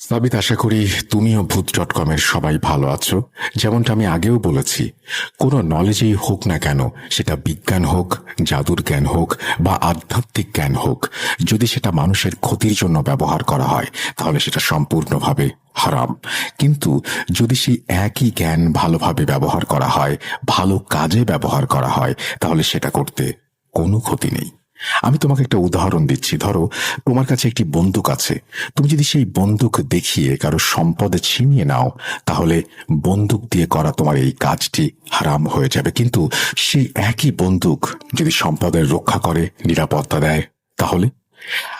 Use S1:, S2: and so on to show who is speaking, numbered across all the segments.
S1: সাবিত, আশা করি তুমিও ভূত.কমের সবাই ভালো আছো। যেমনটা আমি আগেও বলেছি, কোনো নলেজেই হোক না কেন, সেটা বিজ্ঞান হোক, জাদুর জ্ঞান হোক বা আধ্যাত্মিক জ্ঞান হোক, যদি সেটা মানুষের ক্ষতির জন্য ব্যবহার করা হয় তাহলে সেটা সম্পূর্ণভাবে হারাম। কিন্তু যদি সেই একই জ্ঞান ভালোভাবে ব্যবহার করা হয়, ভালো কাজে ব্যবহার করা হয়, তাহলে সেটা করতে কোনো ক্ষতি নেই। আমি তোমাকে একটা উদাহরণ দিচ্ছি। ধরো, তোমার কাছে একটি বন্দুক আছে। তুমি যদি সেই বন্দুক দেখিয়ে কারো সম্পদ ছিনিয়ে নাও, তাহলে বন্দুক দিয়ে করা তোমার এই কাজটি হারাম হয়ে যাবে। কিন্তু সেই একই বন্দুক যদি সম্পদের রক্ষা করে, নিরাপত্তা দেয়, তাহলে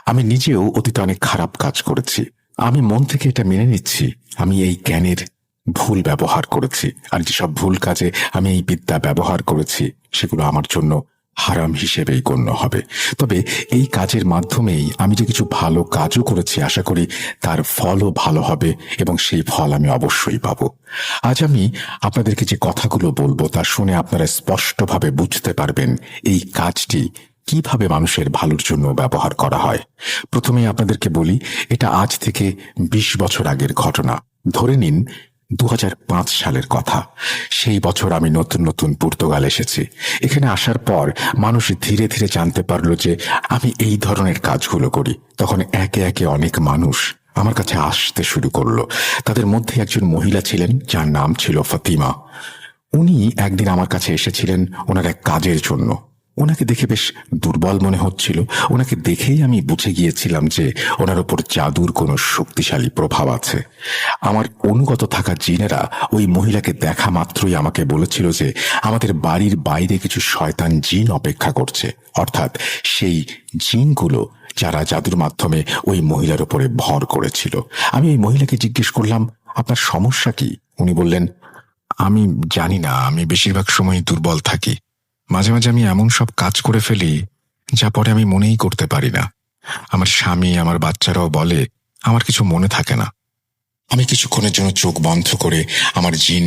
S1: আমি নিজেও অতীতে অনেক খারাপ কাজ করেছি। আমি মন থেকে এটা মেনে নিচ্ছি, আমি এই জ্ঞানের ভুল ব্যবহার করেছি। আর যেসব ভুল কাজে আমি এই বিদ্যা ব্যবহার করেছি, সেগুলো আমার জন্য হারাম হিসেবেই গণ্য হবে। তবে এই কাজের মাধ্যমেই আমি যে কিছু ভালো কাজও করেছি, আশা করি তার ফলও ভালো হবে এবং সেই ফল আমি অবশ্যই পাব। আজ আমি আপনাদেরকে যে কথাগুলো বলবো তা শুনে আপনারা স্পষ্টভাবে বুঝতে পারবেন এই কাজটি কিভাবে মানুষের ভালোর জন্য ব্যবহার করা হয়। প্রথমেই আপনাদেরকে বলি, এটা আজ থেকে ২০ বছর আগের ঘটনা। ধরে নিন ২০০৫ সালের কথা। সেই বছর আমি নতুন নতুন পর্তুগাল এসেছি। এখানে আসার পর মানুষ ধীরে ধীরে জানতে পারল যে আমি এই ধরনের কাজগুলো করি। তখন একে একে অনেক মানুষ আমার কাছে আসতে শুরু করলো। তাদের মধ্যে একজন মহিলা ছিলেন যার নাম ছিল ফাতিমা। উনি একদিন আমার কাছে এসেছিলেন ওনার এক কাজের জন্য। ওনাকে দেখে বেশ দুর্বল মনে হচ্ছিল। ওনাকে দেখেই আমি বুঝে গিয়েছিলাম যে ওনার উপর জাদুর কোনো শক্তিশালী প্রভাব আছে। আমার অনুগত থাকা জিনেরা ওই মহিলাকে দেখা মাত্রই আমাকে বলেছিল যে আমাদের বাড়ির বাইরে কিছু শয়তান জিন অপেক্ষা করছে, অর্থাৎ সেই জিনগুলো যারা জাদুর মাধ্যমে ওই মহিলার উপরে ভর করেছিল। আমি ওই মহিলাকে জিজ্ঞেস করলাম, আপনার সমস্যা কি? উনি বললেন, আমি জানি না, আমি বেশিরভাগ সময় দুর্বল থাকি। মাঝে মাঝে আমি এমন সব কাজ করে ফেলি যা পরে আমি মনেই করতে পারি না। আমার স্বামী, আমার বাচ্চারাও বলে আমার কিছু মনে থাকে না। আমি কিছুক্ষণের জন্য চোখ বন্ধ করে আমার জিন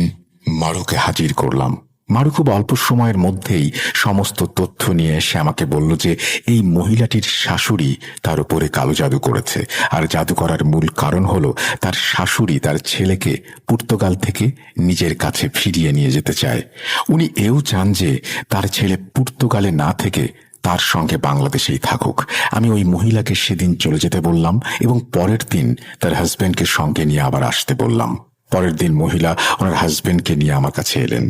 S1: মারুকে হাজির করলাম। মারু খুব অল্প সময়ের মধ্যেই সমস্ত তথ্য নিয়ে এসে আমাকে বলল যে এই মহিলাটির শাশুড়ি তার উপরে কালো জাদু করেছে। আর জাদু করার মূল কারণ হলো তার শাশুড়ি তার ছেলেকে পর্তুগাল থেকে নিজের কাছে ফিরিয়ে নিয়ে যেতে চায়। উনি এও চান যে তার ছেলে পর্তুগালে না থেকে তার সঙ্গে বাংলাদেশেই থাকুক। আমি ওই মহিলাকে সেদিন চলে যেতে বললাম এবং পরের দিন তার হাজবেন্ডকে সঙ্গে নিয়ে আবার আসতে বললাম। পরের দিন মহিলা ওনার হাজবেন্ডকে নিয়ে আমার কাছে এলেন।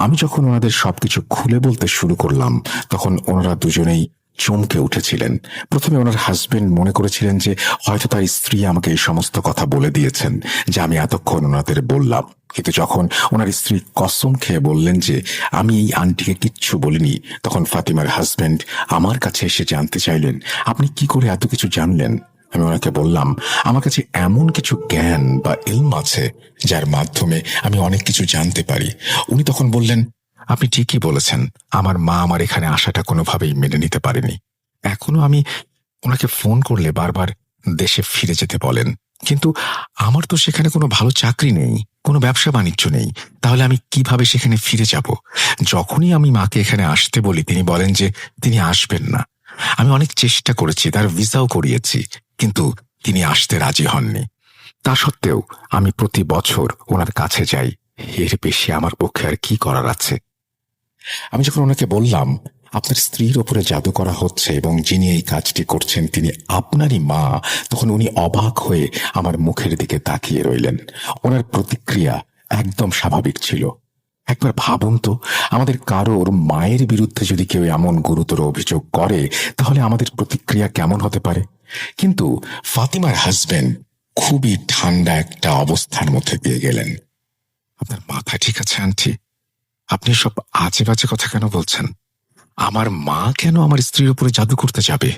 S1: আমি যখন ওনাদের সবকিছু খুলে বলতে শুরু করলাম, তখন ওনারা দুজনেই চমকে উঠেছিলেন। প্রথমে ওনার হাজবেন্ড মনে করেছিলেন যে হয়তো তার স্ত্রী আমাকে এই সমস্ত কথা বলে দিয়েছেন যা আমি এতক্ষণ ওনাদের বললাম। কিন্তু যখন ওনার স্ত্রী কসম খেয়ে বললেন যে আমি এই আন্টিকে কিচ্ছু বলিনি, তখন ফাতিমার হাজবেন্ড আমার কাছে এসে জানতে চাইলেন, আপনি কি করে এত কিছু জানলেন? আমি ওনাকে বললাম, আমার কাছে এমন কিছু জ্ঞান বা ইলম আছে যার মাধ্যমে আমি অনেক কিছু জানতে পারি। উনি তখন বললেন, আপনি ঠিকই বলেছেন, আমার মা আমার এখানে আসাটা কোনোভাবেই মেনে নিতে পারেনি। এখনো আমি ওনাকে ফোন করলে বারবার দেশে ফিরে যেতে বলেন, কিন্তু আমার তো সেখানে কোনো ভালো চাকরি নেই, কোনো ব্যবসা বাণিজ্য নেই। তাহলে আমি কিভাবে সেখানে ফিরে যাব? যখনই আমি মাকে এখানে আসতে বলি, তিনি বলেন যে তিনি আসবেন না। আমি অনেক চেষ্টা করেছি, তার ভিসাও করিয়েছি, কিন্তু তিনি আসতে রাজি হননি। তা সত্ত্বেও আমি প্রতি বছর ওনার কাছে যাই। এর বেশি আমার পক্ষে আর কি করার আছে? আমি যখন ওনাকে বললাম আপনার স্ত্রীর ওপরে জাদু করা হচ্ছে এবং যিনি এই কাজটি করছেন তিনি আপনারই মা, তখন উনি অবাক হয়ে আমার মুখের দিকে তাকিয়ে রইলেন। ওনার প্রতিক্রিয়া একদম স্বাভাবিক ছিল। একবার ভাবুন তো, আমাদের কারোর মায়ের বিরুদ্ধে যদি কেউ এমন গুরুতর অভিযোগ করে, তাহলে আমাদের প্রতিক্রিয়া কেমন হতে পারে? কিন্তু ফাতিমার হাজবেন্ড খুবই ঠান্ডা একটা অবস্থার মধ্যে দিয়ে গেলেন। আপনার মাথা ঠিক আছে আন্টি? আপনি সব আজে বাজে কথা কেন বলছেন? আমার মা কেন আমার স্ত্রীর উপরে জাদু করতে যাবে?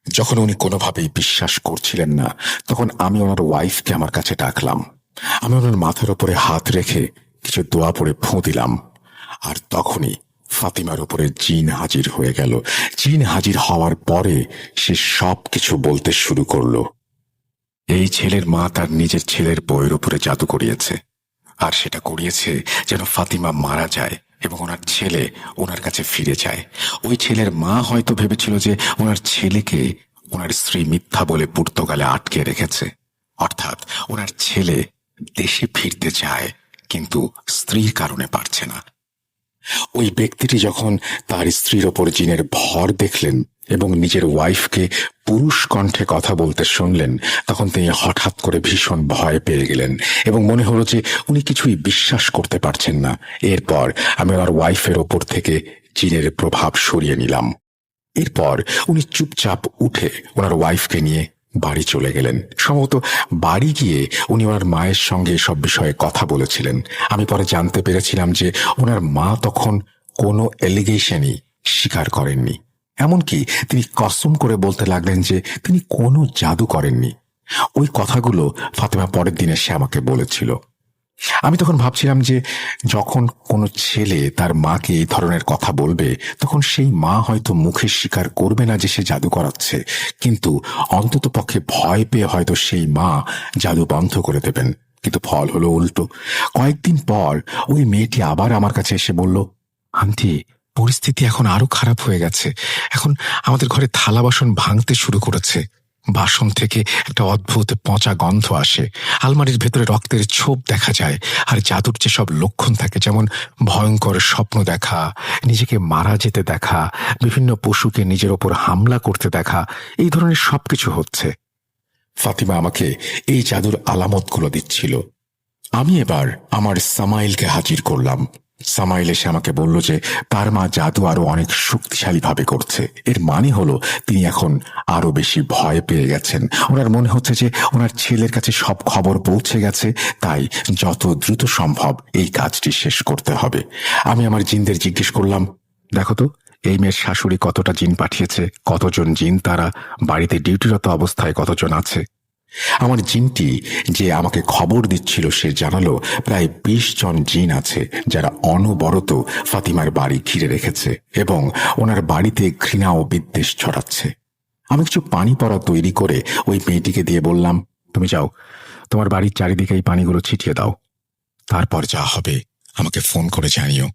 S1: যখন উনি কোনোভাবেই বিশ্বাস করছিলেন না, তখন আমি ওনার ওয়াইফকে আমার কাছে ডাকলাম। আমি ওনার মাথার উপরে হাত রেখে কিছু দোয়া পড়ে ফোঁ দিলাম। আর তখনই ফাতিমার উপরে জিন হাজির হয়ে গেল। জিন হাজির হওয়ার পরে সে সব কিছু বলতে শুরু করলো। এই ছেলের মা তার নিজের ছেলের বউয়ের উপরে জাদু করিয়েছে, আর সেটা করিয়েছে যেন ফাতিমা মারা যায় এবং ওনার ছেলে ওনার কাছে ফিরে যায়। ওই ছেলের মা হয়তো ভেবেছিল যে ওনার ছেলেকে ওনার স্ত্রী মিথ্যা বলে পর্তুগালে আটকে রেখেছে। অর্থাৎ ওনার ছেলে দেশে ফিরতে চায়, কিন্তু স্ত্রীর কারণে পারছে না। ওই ব্যক্তিটি যখন তার স্ত্রীর ওপর জিনের ভর দেখলেন এবং নিজের ওয়াইফকে পুরুষ কণ্ঠে কথা বলতে শুনলেন, তখন তিনি হঠাৎ করে ভীষণ ভয় পেয়ে গেলেন এবং মনে হলো যে উনি কিছুই বিশ্বাস করতে পারছেন না। এরপর আমি আমার ওয়াইফের ওপর থেকে জিনের প্রভাব সরিয়ে নিলাম। এরপর উনি চুপচাপ উঠে ওনার ওয়াইফকে নিয়ে বাড়ি চলে গেলেন। সম্ভবত বাড়ি গিয়ে উনি ওনার মায়ের সঙ্গে সব বিষয়ে কথা বলেছিলেন। আমি পরে জানতে পেরেছিলাম যে ওনার মা তখন কোনো এলিগেশনই স্বীকার করেননি। এমনকি তিনি কসম করে বলতে লাগলেন যে তিনি কোনো জাদু করেননি। ওই কথাগুলো ফাতেমা পরের দিনে সে আমাকে বলেছিল। আমি তখন ভাবছিলাম যে যখন কোনো ছেলে তার মাকে এই ধরনের কথা বলবে, তখন সেই মা হয়তো মুখে স্বীকার করবে না যে সে জাদু করাচ্ছে, কিন্তু অন্তত পক্ষে ভয় পেয়ে হয়তো সেই মা জাদু বন্ধ করে দেবেন। কিন্তু ফল হলো উল্টো। কয়েকদিন পর ওই মেয়েটি আবার আমার কাছে এসে বলল, আন্টি, পরিস্থিতি এখন আরো খারাপ হয়ে গেছে। এখন আমাদের ঘরে থালা বাসন ভাঙতে শুরু করেছে। বাসন থেকে একটা অদ্ভুত পচা গন্ধ আসে, আলমারির ভেতরে রক্তের ছোপ দেখা যায়, আর জাদুর যেসব লক্ষণ থাকে, যেমন ভয়ঙ্কর স্বপ্ন দেখা, নিজেকে মারা যেতে দেখা, বিভিন্ন পশুকে নিজের ওপর হামলা করতে দেখা, এই ধরনের সবকিছু হচ্ছে। ফাতিমা আমাকে এই জাদুর আলামতগুলো দিচ্ছিল। আমি এবার আমার সামাইলকে হাজির করলাম। সামাইল এসে আমাকে বলল যে তার মা জাদু আরো অনেক শক্তিশালী ভাবে করছে। এর মানে হলো তিনি এখন আরো বেশি ভয় পেয়ে গেছেন। ওনার মনে হচ্ছে যে ওনার ছেলের কাছে সব খবর পৌঁছে গেছে, তাই যত দ্রুত সম্ভব এই কাজটি শেষ করতে হবে। আমি আমার জিনদের জিজ্ঞেস করলাম, দেখো তো এই মেয়ের শাশুড়ি কতটা জিন পাঠিয়েছে, কতজন জিন তারা বাড়িতে ডিউটিরত অবস্থায় কতজন আছে। আমার জিনটি যে আমাকে খবর দিচ্ছিল সে জানালো প্রায় 20 জন জিন আছে যারা অনবরত ফাতিমার বাড়ি ঘিরে রেখেছে এবং ওনার বাড়িতে ঘৃণা ও বিদ্বেষ ছড়াচ্ছে। আমি কিছু পানি পড়া তৈরি করে ওই মেয়েটিকে দিয়ে বললাম, তুমি যাও, তোমার বাড়ির চারিদিকে এই পানিগুলো ছিটিয়ে দাও। তারপর যা হবে আমাকে ফোন করে জানিও।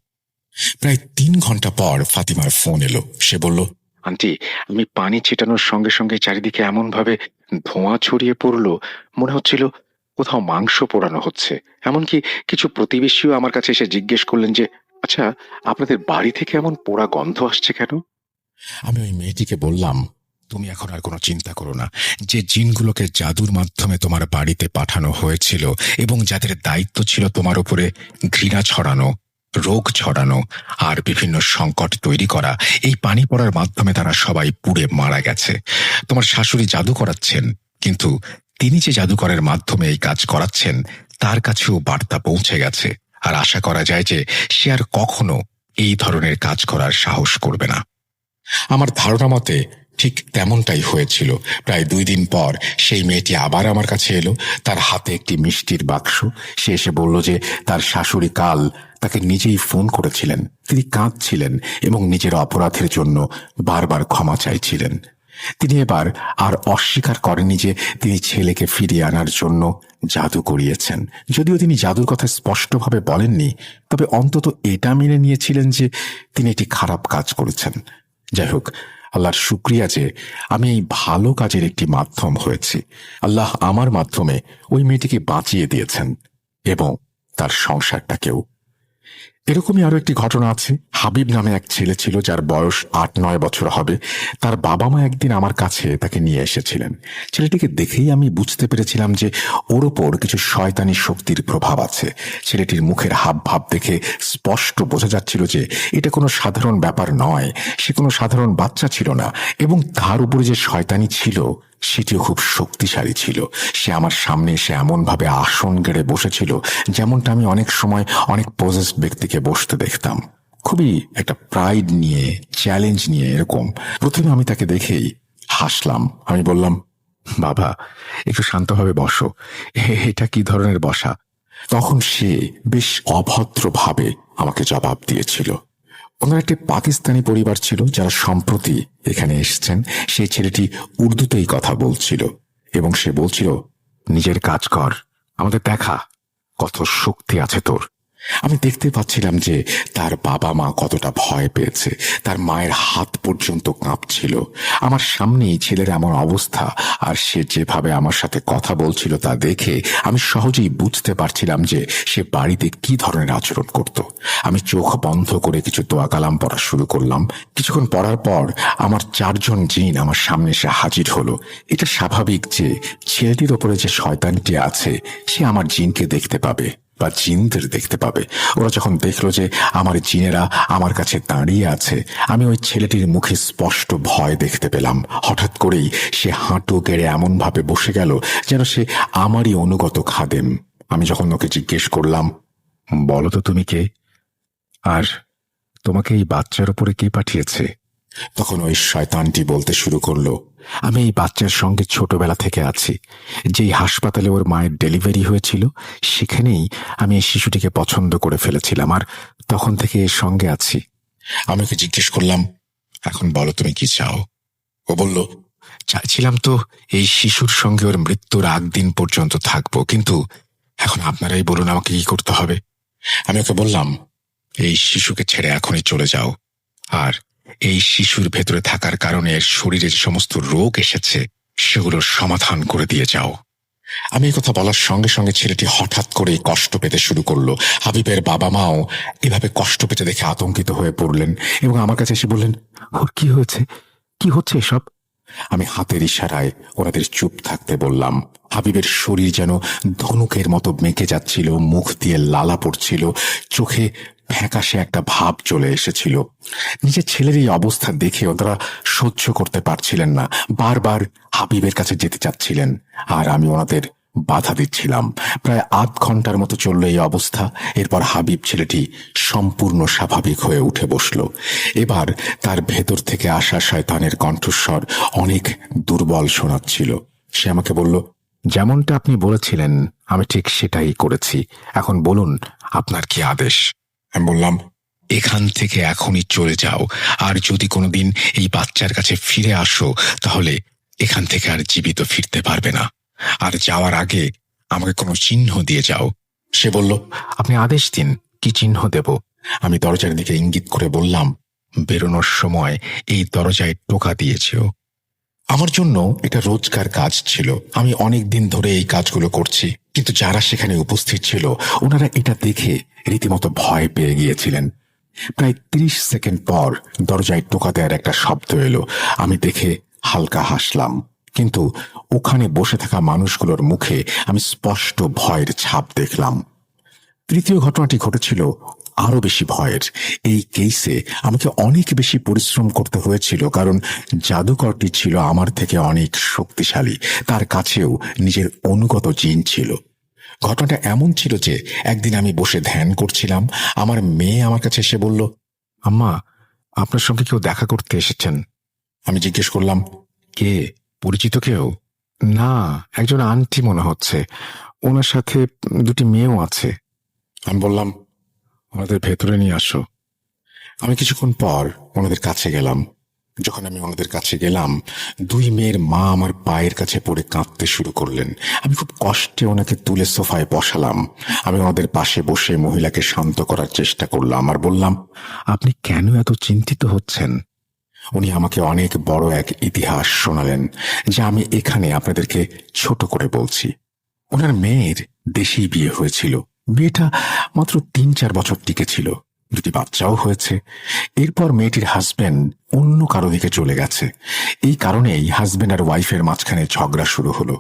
S1: প্রায় 3 ঘন্টা পর ফাতিমার ফোন এলো। সে বলল, আন্টি, আমি পানি ছিটানোর সঙ্গে সঙ্গে চারিদিকে এমন ভাবে ধোঁয়া ছড়িয়ে পড়ল, মনে হচ্ছিল কোথাও মাংস পোড়ানো হচ্ছে। এমনকি কিছু প্রতিবেশীও আমার কাছে এসে জিজ্ঞেস করলেন যে, আচ্ছা, আপনাদের বাড়ি থেকে এমন পোড়া গন্ধ আসছে কেন? আমি ওই মেয়েটিকে বললাম, তুমি এখন আর কোনো চিন্তা করো না। যে জিনগুলোকে জাদুর মাধ্যমে তোমার বাড়িতে পাঠানো হয়েছিল এবং যাদের দায়িত্ব ছিল তোমার উপরে ঘৃণা ছড়ানো, রোগ ছড়ানো আর বিভিন্ন সংকট তৈরি করা, এই পানি পড়ার মাধ্যমে তারা সবাই পুড়ে মারা গেছে। তোমার শাশুড়ি জাদু করাচ্ছেন, কিন্তু তিনি যে জাদুকরের মাধ্যমে এই কাজ করাচ্ছেন তার কাছেও বার্তা পৌঁছে গেছে, আর আশা করা যায় যে সে আর কখনো এই ধরনের কাজ করার সাহস করবে না। আমার ধারণা মতে ঠিক তেমনটাই হয়েছিল। প্রায় 2 দিন পর সেই মেয়েটি আবার আমার কাছে এলো, তার হাতে একটি মিষ্টির বাক্স। সে এসে বলল যে তার শাশুড়ি কাল তাকে নিজেই ফোন করেছিলেন। তিনি কাঁদছিলেন এবং নিজের অপরাধের জন্য বারবার ক্ষমা চাইছিলেন। তিনি এবার আর অস্বীকার করেননি যে তিনি ছেলেকে ফিরিয়ে আনার জন্য জাদু করিয়েছেন। যদিও তিনি জাদুর কথা স্পষ্টভাবে বলেননি, তবে অন্তত এটা মেনে নিয়েছিলেন যে তিনি একটি খারাপ কাজ করেছেন। যাই হোক, আল্লাহর শুকরিয়া যে আমি এই ভালো কাজের একটি মাধ্যম হয়েছি। আল্লাহ আমার মাধ্যমে ওই মেয়েটিকে বাঁচিয়ে দিয়েছেন এবং তার সংসারটাকেও। এরকমই আরো একটি ঘটনা আছে। হাবিব নামে এক ছেলে ছিল যার বয়স 8-9 বছর হবে। তার বাবা মা একদিন আমার কাছে তাকে নিয়ে এসেছিলেন। ছেলেটিকে দেখেই আমি বুঝতে পেরেছিলাম যে ওর ওপর কিছু শয়তানি শক্তির প্রভাব আছে। ছেলেটির মুখের হাব ভাব দেখে স্পষ্ট বোঝা যাচ্ছিল যে এটা কোনো সাধারণ ব্যাপার নয়। সে কোনো সাধারণ বাচ্চা ছিল না, এবং তার উপরে যে শয়তানি ছিল সেটিও খুব শক্তিশালী ছিল। সে আমার সামনে এসে এমনভাবে আসন গেড়ে বসেছিল যেমনটা আমি অনেক সময় অনেক পজেস ব্যক্তিকে বসতে দেখতাম, খুবই একটা প্রাইড নিয়ে, চ্যালেঞ্জ নিয়ে। এরকম প্রথমে আমি তাকে দেখেই হাসলাম। আমি বললাম, বাবা, একটু শান্তভাবে বসো। এটা কি ধরনের বসা? তখন সে বেশ অভদ্রভাবে আমাকে জবাব দিয়েছিল। ওনার একটি পাকিস্তানি পরিবার ছিল যারা সম্প্রতি এখানে এসেছেন। সেই ছেলেটি উর্দুতেই কথা বলছিল এবং সে বলছিল, নিজের কাজ কর, আমাদের দেখা কত শক্তি আছে তোর। আমি দেখতে পাচ্ছিলাম যে তার বাবা মা কতটা ভয় পেয়েছে। তার মায়ের হাত পর্যন্ত কাঁপছিল। আমার সামনেই ছেলের এমন অবস্থা, আর সে যেভাবে আমার সাথে কথা বলছিল তা দেখে আমি সহজেই বুঝতে পারছিলাম যে সে বাড়িতে কি ধরনের আচরণ করত। আমি চোখ বন্ধ করে কিছু দোয়া কালাম পড়া শুরু করলাম। কিছুক্ষণ পড়ার পর আমার 4জন জিন আমার সামনে এসে হাজির হলো। এটা স্বাভাবিক যে ছেলেটির ওপরে যে শয়তানটি আছে সে আমার জিনকে দেখতে পাবে বা জিনদের দেখতে পাবে। ওরা যখন দেখলো যে আমার জিনেরা আমার কাছে দাঁড়িয়ে আছে, আমি ওই ছেলেটির মুখে স্পষ্ট ভয় দেখতে পেলাম। হঠাৎ করেই সে হাঁটু গেড়ে এমন ভাবে বসে গেল যেন সে আমারই অনুগত খাদেম। আমি যখন ওকে জিজ্ঞেস করলাম, বলো তো তুমি কে, আর তোমাকে এই বাচ্চার উপরে কে পাঠিয়েছে, তখন ওই শয়তানটি বলতে শুরু করলো, আমি এই বাচ্চার সঙ্গে ছোটবেলা থেকে আছি। যেই হাসপাতালে ওর মায়ের ডেলিভারি হয়েছিল সেখানেই আমি এই শিশুটিকে পছন্দ করে ফেলেছিলাম, আর তখন থেকে এর সঙ্গে আছি। আমি ওকে জিজ্ঞেস করলাম, এখন বলো তুমি কি চাও? ও বলল, চাইছিলাম তো এই শিশুর সঙ্গে ওর মৃত্যুর আগ দিন পর্যন্ত থাকবো, কিন্তু এখন আপনারাই বলুন আমাকে কি করতে হবে। আমি ওকে বললাম, এই শিশুকে ছেড়ে এখনই চলে যাও, আর এই শিশুর ভেতরে থাকার কারণে এর শরীরে যে সমস্ত রোগ এসেছে সেগুলোর সমাধান করে দিয়ে যাও। আমি এই কথা বলার সঙ্গে সঙ্গে ছেলেটি হঠাৎ করে কষ্ট পেতে শুরু করলো। হাবিবের বাবা মাও এভাবে কষ্ট পেতে দেখে আতঙ্কিত হয়ে পড়লেন এবং আমার কাছে এসে বললেন, ওর কি হয়েছে, কি হচ্ছে এসব? আমি হাতের ইশারায় ওনাদের চুপ থাকতে বললাম। হাবিবের শরীর যেন ধনুকের মতো মেকে যাচ্ছিল, মুখ দিয়ে লালা পড়ছিল, চোখে ফ্যাকাশে একটা ভাব চলে এসেছিল। নিজের ছেলের এই অবস্থা দেখে ওনারা সহ্য করতে পারছিলেন না, বারবার হাবিবের কাছে যেতে চাচ্ছিলেন, আর আমি ওনাদের বাধা দিচ্ছিলাম। প্রায় আধ ঘন্টার মতো চলল এই অবস্থা। এরপর হাবিব ছেলেটি সম্পূর্ণ স্বাভাবিক হয়ে উঠে বসল। এবার তার ভেতর থেকে আসা শয়তানের কণ্ঠস্বর অনেক দুর্বল শোনাচ্ছিল। সে আমাকে বলল, যেমনটা আপনি বলেছিলেন আমি ঠিক সেটাই করেছি, এখন বলুন আপনার কি আদেশ। আমি বললাম, এখান থেকে এখনই চলে যাও, আর যদি কোনোদিন এই বাচ্চার কাছে ফিরে আসো তাহলে এখান থেকে আর জীবিত ফিরতে পারবে না, আর যাওয়ার আগে আমাকে কোনো চিহ্ন দিয়ে যাও। সে বলল, আপনি আদেশ দিন, কি চিহ্ন দেব? আমি দরজার দিকে ইঙ্গিত করে বললাম, বেরোনোর সময় এই দরজায় টোকা দিয়েছেও। আমার জন্য এটা রোজকার কাজ ছিল। আমি অনেক দিন ধরে এই কাজগুলো করছি, কিন্তু যারা সেখানে উপস্থিত ছিল ওনারা এটা দেখে রীতিমতো ভয় পেয়ে গিয়েছিলেন। প্রায় 30 সেকেন্ড পর দরজায় টোকা দেওয়ার একটা শব্দ এলো। আমি দেখে হালকা হাসলাম, কিন্তু ওখানে বসে থাকা মানুষগুলোর মুখে আমি স্পষ্ট ভয়ের ছাপ দেখলাম। তৃতীয় ঘটনাটি ঘটেছিল আরো বেশি ভয়ের। এই কেসে আমাকে অনেক বেশি পরিশ্রম করতে হয়েছিল, কারণ জাদুকরটি ছিল আমার থেকে অনেক শক্তিশালী। তার কাছেও নিজের অনুগত জিন ছিল। ঘটনাটা এমন ছিল যে একদিন আমি বসে ধ্যান করছিলাম, আমার মেয়ে আমার কাছে এসে বলল, আম্মা, আপনার সঙ্গে কেউ দেখা করতে এসেছেন। আমি জিজ্ঞেস করলাম, কে, পরিচিত কেউ? না, একজন আন্টি মনে হচ্ছে, ওনার সাথে দুটি মেয়েও আছে। আমি বললাম, ওনাদের ভেতরে নিয়ে আসো। আমি কিছুক্ষণ পর ওনাদের কাছে গেলাম। যখন আমি ওনাদের কাছে গেলাম, দুই মেয়ের মা আমার পায়ের কাছে পড়ে কাঁদতে শুরু করলেন। আমি খুব কষ্টে ওনাকে তুলে সোফায় বসালাম। আমি ওনাদের পাশে বসে মহিলাকে শান্ত করার চেষ্টা করলাম আর বললাম, আপনি কেন এত চিন্তিত হচ্ছেন? উনি আমাকে অনেক বড় এক ইতিহাস শোনালেন, যা আমি এখানে আপনাদেরকে ছোট করে বলছি। ওনার মেয়ের দেশেই বিয়ে হয়েছিল। বিয়েটা মাত্র 3-4 বছর টিকেছিল, দুটি বাচ্চাও হয়েছে। এরপর মেয়েটির হাজবেন্ড অন্য কারো দিকে চলে গেছে। এই কারণেই হাজবেন্ড আর ওয়াইফের মাঝখানে ঝগড়া শুরু হলো।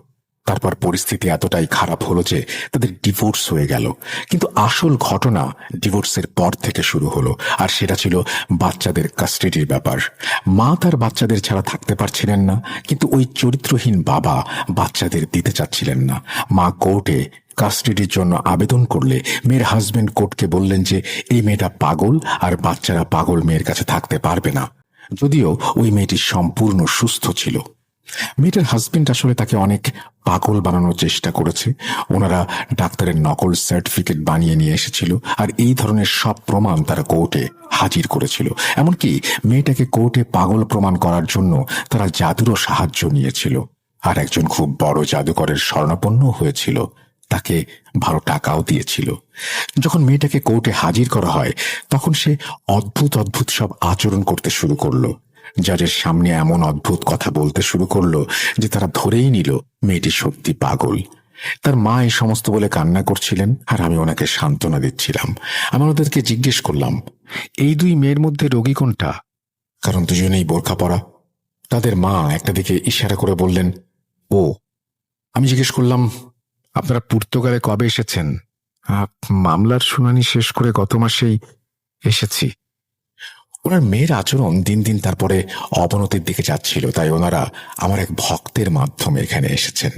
S1: তারপর পরিস্থিতি এতটাই খারাপ হলো যে তাদের ডিভোর্স হয়ে গেল। কিন্তু আসল ঘটনা ডিভোর্সের পর থেকে শুরু হলো, আর সেটা ছিল বাচ্চাদের কাস্টাডির ব্যাপার। মা তার বাচ্চাদের ছাড়া থাকতে পারছিলেন না, কিন্তু ওই চরিত্রহীন বাবা বাচ্চাদের দিতে চাচ্ছিলেন না। মা কোর্টে কাস্টাডির জন্য আবেদন করলে মেয়ের হাজবেন্ড কোর্টকে বললেন যে এই মেয়েটা পাগল, আর বাচ্চারা পাগল মেয়ের কাছে থাকতে পারবে না, যদিও ওই মেয়েটি সম্পূর্ণ সুস্থ ছিল। মেয়েটার হাজবেন্ড আসলে তাকে অনেক পাগল বানানোর চেষ্টা করেছে। ওনারা ডাক্তারের নকল সার্টিফিকেট বানিয়ে নিয়ে এসেছিল, আর এই ধরনের সব প্রমাণ তারা কোর্টে হাজির করেছিল। এমনকি মেয়েটাকে কোর্টে পাগল প্রমাণ করার জন্য তারা জাদুরও সাহায্য নিয়েছিল, আর একজন খুব বড় জাদুকরের শরণাপন্ন হয়েছিল। তাকে ভালো টাকাও দিয়েছিল। যখন মেয়েটাকে কোর্টে হাজির করা হয় তখন সে অদ্ভুত অদ্ভুত সব আচরণ করতে শুরু করলো। জাজের সামনে এমন অদ্ভুত কথা বলতে শুরু করলো যে তারা ধরেই নিল মেয়েটি সত্যি পাগল। তার মা এই সমস্ত বলে কান্না করছিলেন আর আমি ওনাকে সান্ত্বনা দিচ্ছিলাম। আমি ওনাদেরকে জিজ্ঞেস করলাম, এই দুই মেয়ের মধ্যে রোগী কোনটা? কারণ দুজনেই বোরখা পরা। তাদের মা একটা দিকে ইশারা করে বললেন, ও। আমি জিজ্ঞেস করলাম, আপনারা পর্তুগালে কবে এসেছেন? মামলার শুনানি শেষ করে গত মাসেই এসেছি। ওনার মেয়ের আচরণ দিন দিন তারপরে অবনতির দিকে যাচ্ছিল, তাই ওনারা আমার এক ভক্তের মাধ্যমে এখানে এসেছেন।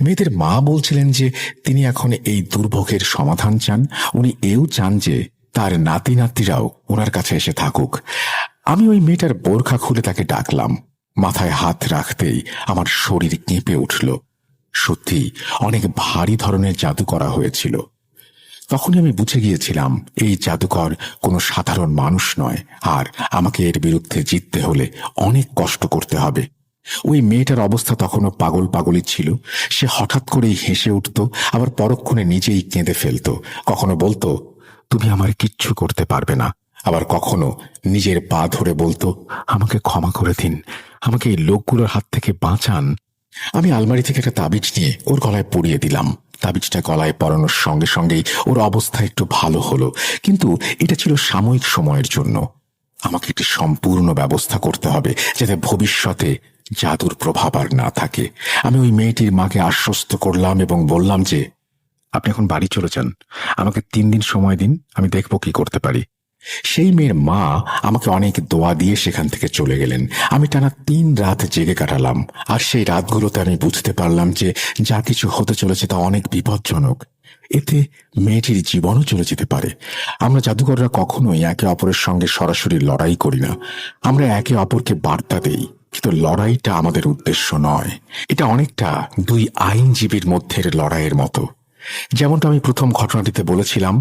S1: মেয়েদের মা বলছিলেন যে তিনি এখন এই দুর্ভোগের সমাধান চান। উনি এও চান যে তার নাতি নাতিরাও ওনার কাছে এসে থাকুক। আমি ওই মেয়েটার বোরখা খুলে তাকে ডাকলাম। মাথায় হাত রাখতেই আমার শরীর কেঁপে উঠল। সত্যি অনেক ভারী ধরনের জাদু করা হয়েছিল। তখনই আমি বুঝে গিয়েছিলাম এই জাদুকর কোনো সাধারণ মানুষ নয়, আর আমাকে এর বিরুদ্ধে জিততে হলে অনেক কষ্ট করতে হবে। ওই মেয়েটার অবস্থা তখনও পাগল পাগলই ছিল। সে হঠাৎ করেই হেসে উঠত, আবার পরক্ষণে নিজেই কেঁদে ফেলত। কখনো বলতো, তুমি আমার কিচ্ছু করতে পারবে না। আবার কখনো নিজের পা ধরে বলতো, আমাকে ক্ষমা করে দিন, আমাকে এই লোকগুলোর হাত থেকে বাঁচান। আমি আলমারি থেকে একটা তাবিজ নিয়ে ওর গলায় পরিয়ে দিলাম। তাবিজটা গলায় পরানোর সঙ্গে সঙ্গেই ওর অবস্থা একটু ভালো হলো, কিন্তু এটা ছিল সাময়িক সময়ের জন্য। আমাকে একটি সম্পূর্ণ ব্যবস্থা করতে হবে যাতে ভবিষ্যতে জাদুর প্রভাব আর না থাকে। আমি ওই মেয়েটির মাকে আশ্বস্ত করলাম এবং বললাম যে, আপনি এখন বাড়ি চলে যান, আমাকে 3 দিন সময় দিন, আমি দেখব কি করতে পারি। সেই মেয়ের মা আমাকে অনেক দোয়া দিয়ে সেখান থেকে চলে গেলেন। আমি টানা 3 রাত জেগে কাটালাম, আর সেই রাতগুলোতে আমি বুঝতে পারলাম যে যা কিছু হতে চলেছে তা অনেক বিপজ্জনক। এতে মেয়েটির জীবনও চলে যেতে পারে। আমরা জাদুকররা কখনোই একে অপরের সঙ্গে সরাসরি লড়াই করি না। আমরা একে অপরকে বার্তা দেই, কিন্তু লড়াইটা আমাদের উদ্দেশ্য নয়। এটা অনেকটা দুই আইনজীবীর মধ্যের লড়াইয়ের মতো। যেমনটা আমি প্রথম ঘটনাটিতে বলেছিলাম,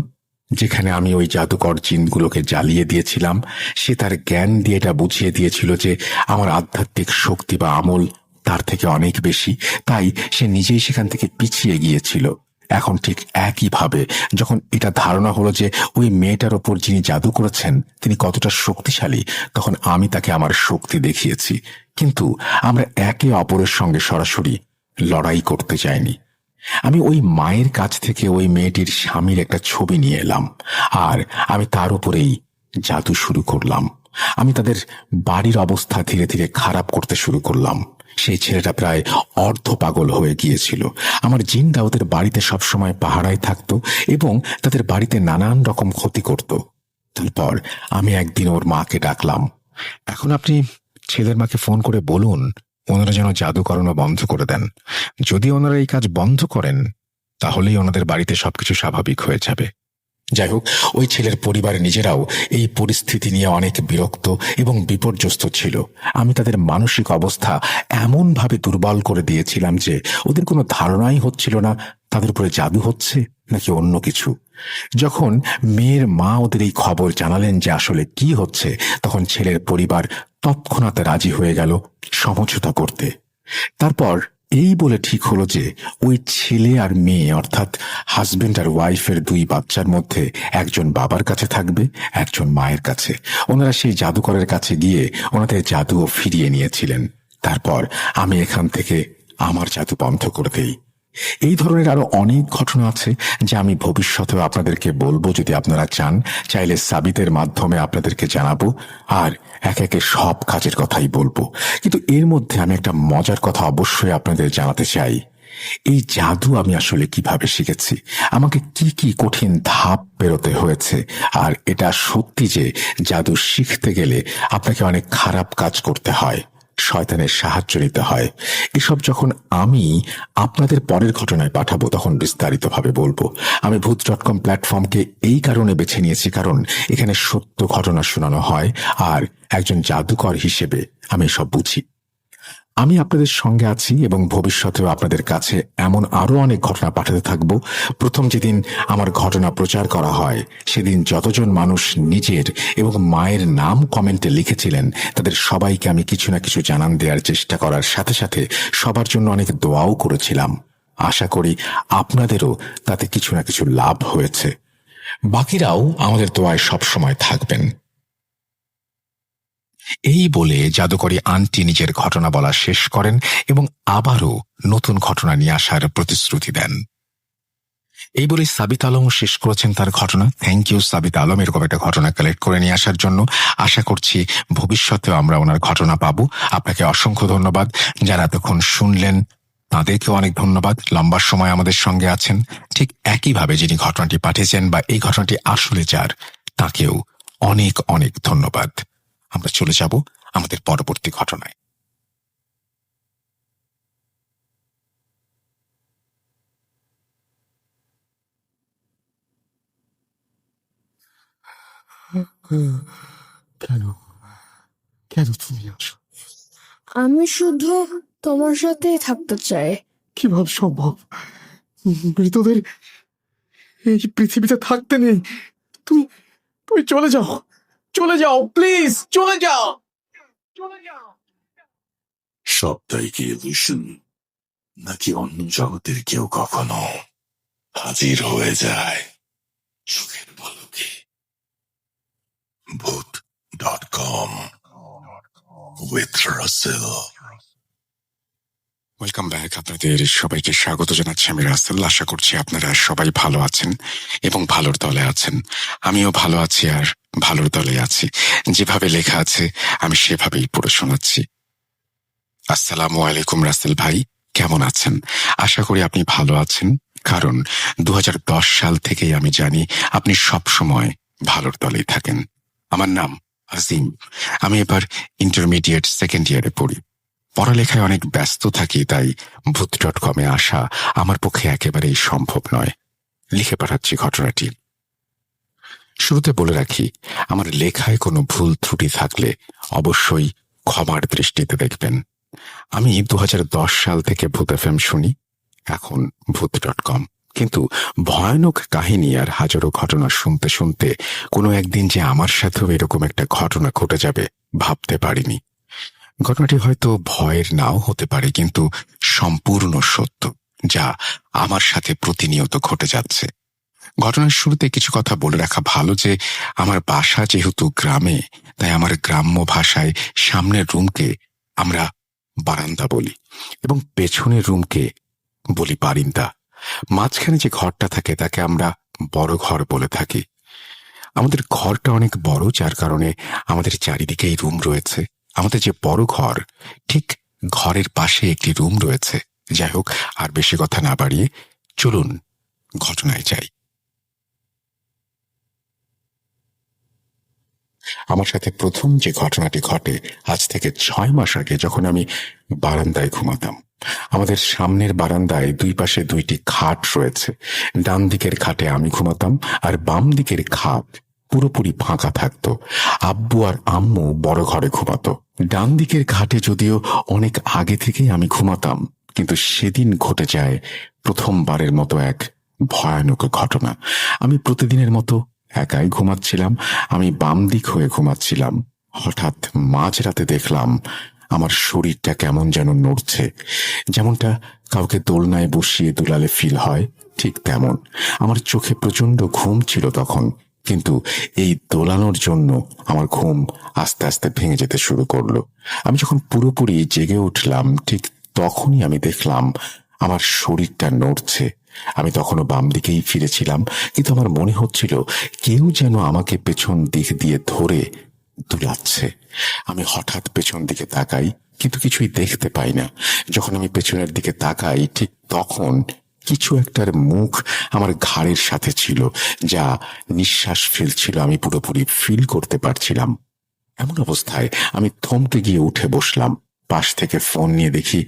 S1: যেখানে আমি ওই জাদুকর জিনগুলোকে জ্বালিয়ে দিয়েছিলাম, সে তার জ্ঞান দিয়ে এটা বুঝিয়ে দিয়েছিল যে আমার আধ্যাত্মিক শক্তি বা আমল তার থেকে অনেক বেশি, তাই সে নিজেই সেখান থেকে পিছিয়ে গিয়েছিল। এখন ঠিক একইভাবে যখন এটা ধারণা হলো যে ওই মেয়েটার ওপর যিনি জাদু করেছেন তিনি কতটা শক্তিশালী, তখন আমি তাকে আমার শক্তি দেখিয়েছি। কিন্তু আমরা একে অপরের সঙ্গে সরাসরি লড়াই করতে চাইনি। আমি ওই মায়ের কাছ থেকে ওই মেয়েটির স্বামীর একটা ছবি নিয়ে এলাম, আর আমি তার উপরেই জাদু শুরু করলাম। আমি তাদের বাড়ির অবস্থা ধীরে ধীরে খারাপ করতে শুরু করলাম। সেই ছেলেটা প্রায় অর্ধ পাগল হয়ে গিয়েছিল। আমার জিনরা ওদের বাড়িতে সবসময় পাহারায় থাকতো এবং তাদের বাড়িতে নানান রকম ক্ষতি করত। তারপর আমি একদিন ওর মাকে ডাকলাম, এখন আপনি ছেলের মাকে ফোন করে বলুন ওনারা যেন জাদু করানো বন্ধ করে দেন। যদি ওনারা এই কাজ বন্ধ করেন তাহলেই ওনাদের বাড়িতে সবকিছু স্বাভাবিক হয়ে যাবে। যাই হোক, ওই ছেলের পরিবার নিজেরাও এই পরিস্থিতি নিয়ে অনেক বিরক্ত এবং বিপর্যস্ত ছিল। আমি তাদের মানসিক অবস্থা এমনভাবে দুর্বল করে দিয়েছিলাম যে ওদের কোনো ধারণাই হচ্ছিল না তাদের উপরে জাদু হচ্ছে নাকি অন্য কিছু। যখন মেয়ের মা ওদের এই খবর জানালেন যে আসলে কি হচ্ছে, তখন ছেলের পরিবার তৎক্ষণাৎ রাজি হয়ে গেল সমঝোতা করতে। তারপর এই বলে ঠিক হলো যে ওই ছেলে আর মেয়ে, অর্থাৎ হাজবেন্ড আর ওয়াইফের 2 বাচ্চার মধ্যে একজন বাবার কাছে থাকবে, একজন মায়ের কাছে। ওনারা সেই জাদুকরের কাছে গিয়ে ওনাদের জাদুও ফিরিয়ে নিয়েছিলেন। তারপর আমি এখান থেকে আমার জাদু বন্ধ করে দেই। এই ধরনের আরো অনেক ঘটনা আছে যা আমি ভবিষ্যতেও আপনাদেরকে বলবো। যদি আপনারা চান, চাইলে সাবিতের মাধ্যমে আপনাদেরকে জানাবো আর একে একে সব কাজের কথাই বলবো। কিন্তু এর মধ্যে আমি একটা মজার কথা অবশ্যই আপনাদের জানাতে চাই। এই জাদু আমি আসলে কিভাবে শিখেছি, আমাকে কি কি কঠিন ধাপ পেরোতে হয়েছে, আর এটা সত্যি যে জাদু শিখতে গেলে আপনাকে অনেক খারাপ কাজ করতে হয়, শয়তানের সাহায্য নিতে হয়। এসব যখন আমি আপনাদের পরের ঘটনায় পাঠাবো তখন বিস্তারিতভাবে বলবো। আমি ভূত.com প্ল্যাটফর্মকে এই কারণে বেছে নিয়েছি কারণ এখানে সত্য ঘটনা শোনানো হয়, আর একজন জাদুকর হিসেবে আমি সব বুঝি। আমি আপনাদের সঙ্গে আছি এবং ভবিষ্যতেও আপনাদের কাছে এমন আরো অনেক ঘটনা পাঠাতে থাকব। প্রথম যেদিন আমার ঘটনা প্রচার করা হয় সেদিন যতজন মানুষ নিজের এবং মায়ের নাম কমেন্টে লিখেছিলেন তাদের সবাইকে আমি কিছু না কিছু জানান দেওয়ার চেষ্টা করার সাথে সাথে সবার জন্য অনেক দোয়াও করেছিলাম। আশা করি আপনাদেরও তাতে কিছু না কিছু লাভ হয়েছে। বাকিরাও আমাদের দোয়ায় সবসময় থাকবেন। এই বলে জাদুকরী আন্টি নিজের ঘটনা বলা শেষ করেন এবং আবারও নতুন ঘটনা নিয়ে আসার প্রতিশ্রুতি দেন। এই বলে সাবিত আলমও শেষ করেছেন তার ঘটনা। থ্যাংক ইউ সাবিত আলম, এরকম একটা ঘটনা কালেক্ট করে নিয়ে আসার জন্য। আশা করছি ভবিষ্যতেও আমরা ওনার ঘটনা পাবো। আপনাকে অসংখ্য ধন্যবাদ। যারা এতক্ষণ শুনলেন তাদেরকেও অনেক ধন্যবাদ। লম্বা সময় আমাদের সঙ্গে আছেন। ঠিক একইভাবে যিনি ঘটনাটি পাঠিয়েছেন বা এই ঘটনাটি আসলে যার, তাকেও অনেক অনেক ধন্যবাদ। আমরা চলে যাব আমাদের পরবর্তী ঘটনায়। কেন কেন তুমি আসো?
S2: আমি শুধু তোমার সাথেই থাকতে চাই।
S3: কিভাবে সম্ভব? মৃতদের এই পৃথিবীতে থাকতে নেই। তুমি তুমি চলে যাও, চলে যাও, প্লিজ চলে যাও, চলে যাও।
S4: সবটাই কি ইলুশন, নাকি অন্য জগতের কেউ কখনো হাজির হয়ে যায় চোখের পলকে? ভূত.com with Russell।
S1: Welcome back. আপনাদের সবাইকে স্বাগত জানাচ্ছি আমি রাসেল। আশা করছি আপনারা সবাই ভালো আছেন এবং ভালোর দলে আছেন। আমিও ভালো আছি আর ভালোর দলে আছি। যেভাবে লেখা আছে আমি সেভাবেই পড়ে শোনাচ্ছি। আসসালামু আলাইকুম রাসেল ভাই, কেমন আছেন? আশা করি আপনি ভালো আছেন, কারণ 2010 সাল থেকেই আমি জানি আপনি সব সময় ভালোর দলেই থাকেন। আমার নাম আজিম। আমি এবার ইন্টারমিডিয়েট সেকেন্ড ইয়ারে পড়ি। পড়ালেখায় অনেক ব্যস্ত থাকি, তাই ভূত.com-এ আসা আমার পক্ষে একেবারেই সম্ভব নয়। লিখে পাঠাচ্ছি ঘটনাটি। শুরুতে বলে রাখি, আমার লেখায় কোনো ভুল ত্রুটি থাকলে অবশ্যই ক্ষমার দৃষ্টিতে দেখবেন। আমি 2010 সাল থেকে ভূত FM শুনি, এখন ভূত.com। কিন্তু ভয়ানক কাহিনী আর হাজারো ঘটনা শুনতে শুনতে কোনো একদিন যে আমার সাথেও এরকম একটা ঘটনা ঘটে যাবে ভাবতে পারিনি। ঘটনাটি হয়তো ভয়ের নাও হতে পারে, কিন্তু সম্পূর্ণ সত্য, যা আমার সাথে প্রতিনিয়ত ঘটে যাচ্ছে। ঘটনার শুরুতে কিছু কথা বলে রাখা ভালো যে আমার বাসা যেহেতু গ্রামে, তাই আমার গ্রাম্য ভাষায় সামনের রুমকে আমরা বারান্দা বলি এবং পেছনের রুমকে বলি বারিন্দা। মাঝখানে যে ঘরটা থাকে তাকে আমরা বড় ঘর বলে থাকি। আমাদের ঘরটা অনেক বড়, যার কারণে আমাদের চারিদিকেই রুম রয়েছে। আমাদের যে বড় ঘর, ঠিক ঘরের পাশে একটি রুম রয়েছে। যাই হোক, আর বেশি কথা না বাড়িয়ে চলুন ঘটনায় যাই। আমার সাথে প্রথম যে ঘটনাটি ঘটে আজ থেকে 6 মাস আগে, যখন আমি বারান্দায় ঘুমাতাম। আমাদের সামনের বারান্দায় দুই পাশে দুইটি খাট রয়েছে। ডান দিকের খাটে আমি ঘুমাতাম আর বাম দিকের খাট পুরোপুরি ফাঁকা থাকতো। আব্বু আর আম্মু বড় ঘরে ঘুমাতো। ডান দিকের খাটে যদিও অনেক আগে থেকেই আমি ঘুমাতাম, কিন্তু সেদিন ঘটে যায় প্রথমবারের মতো এক ভয়ানক ঘটনা। আমি প্রতিদিনের মতো একাই ঘুমাচ্ছিলাম। আমি বাম দিক হয়ে ঘুমাচ্ছিলাম। হঠাৎ মাঝরাতে দেখলাম আমার শরীরটা কেমন যেন নড়ছে। যেমনটা কাউকে দোলনায় বসিয়ে দুলালে ফিল হয়, ঠিক তেমন। আমার চোখে প্রচন্ড ঘুম ছিল তখন, কিন্তু এই দোলানোর জন্য আমার ঘুম আস্তে আস্তে ভেঙে যেতে শুরু করলো। আমি যখন পুরোপুরি জেগে উঠলাম, ঠিক তখনই আমি দেখলাম আমার শরীরটা নড়ছে। আমি তখনও বাম দিকেই ফিরেছিলাম, কিন্তু আমার মনে হচ্ছিল কেউ যেন আমাকে পেছন দিক দিয়ে ধরে দুলাচ্ছে। আমি হঠাৎ পেছন দিকে তাকাই, কিন্তু কিছুই দেখতে পাই না। যখন আমি পেছনের দিকে তাকাই, ঠিক তখন কিছু একটার মুখ আমার ঘাড়ের সাথে ছিল, যা নিঃশ্বাস ফেলছিল। আমি পুরোপুরি ফিল করতে পারছিলাম। এমন অবস্থায় আমি থমকে গিয়ে উঠে বসলাম। পাশ থেকে ফোন নিয়ে দেখি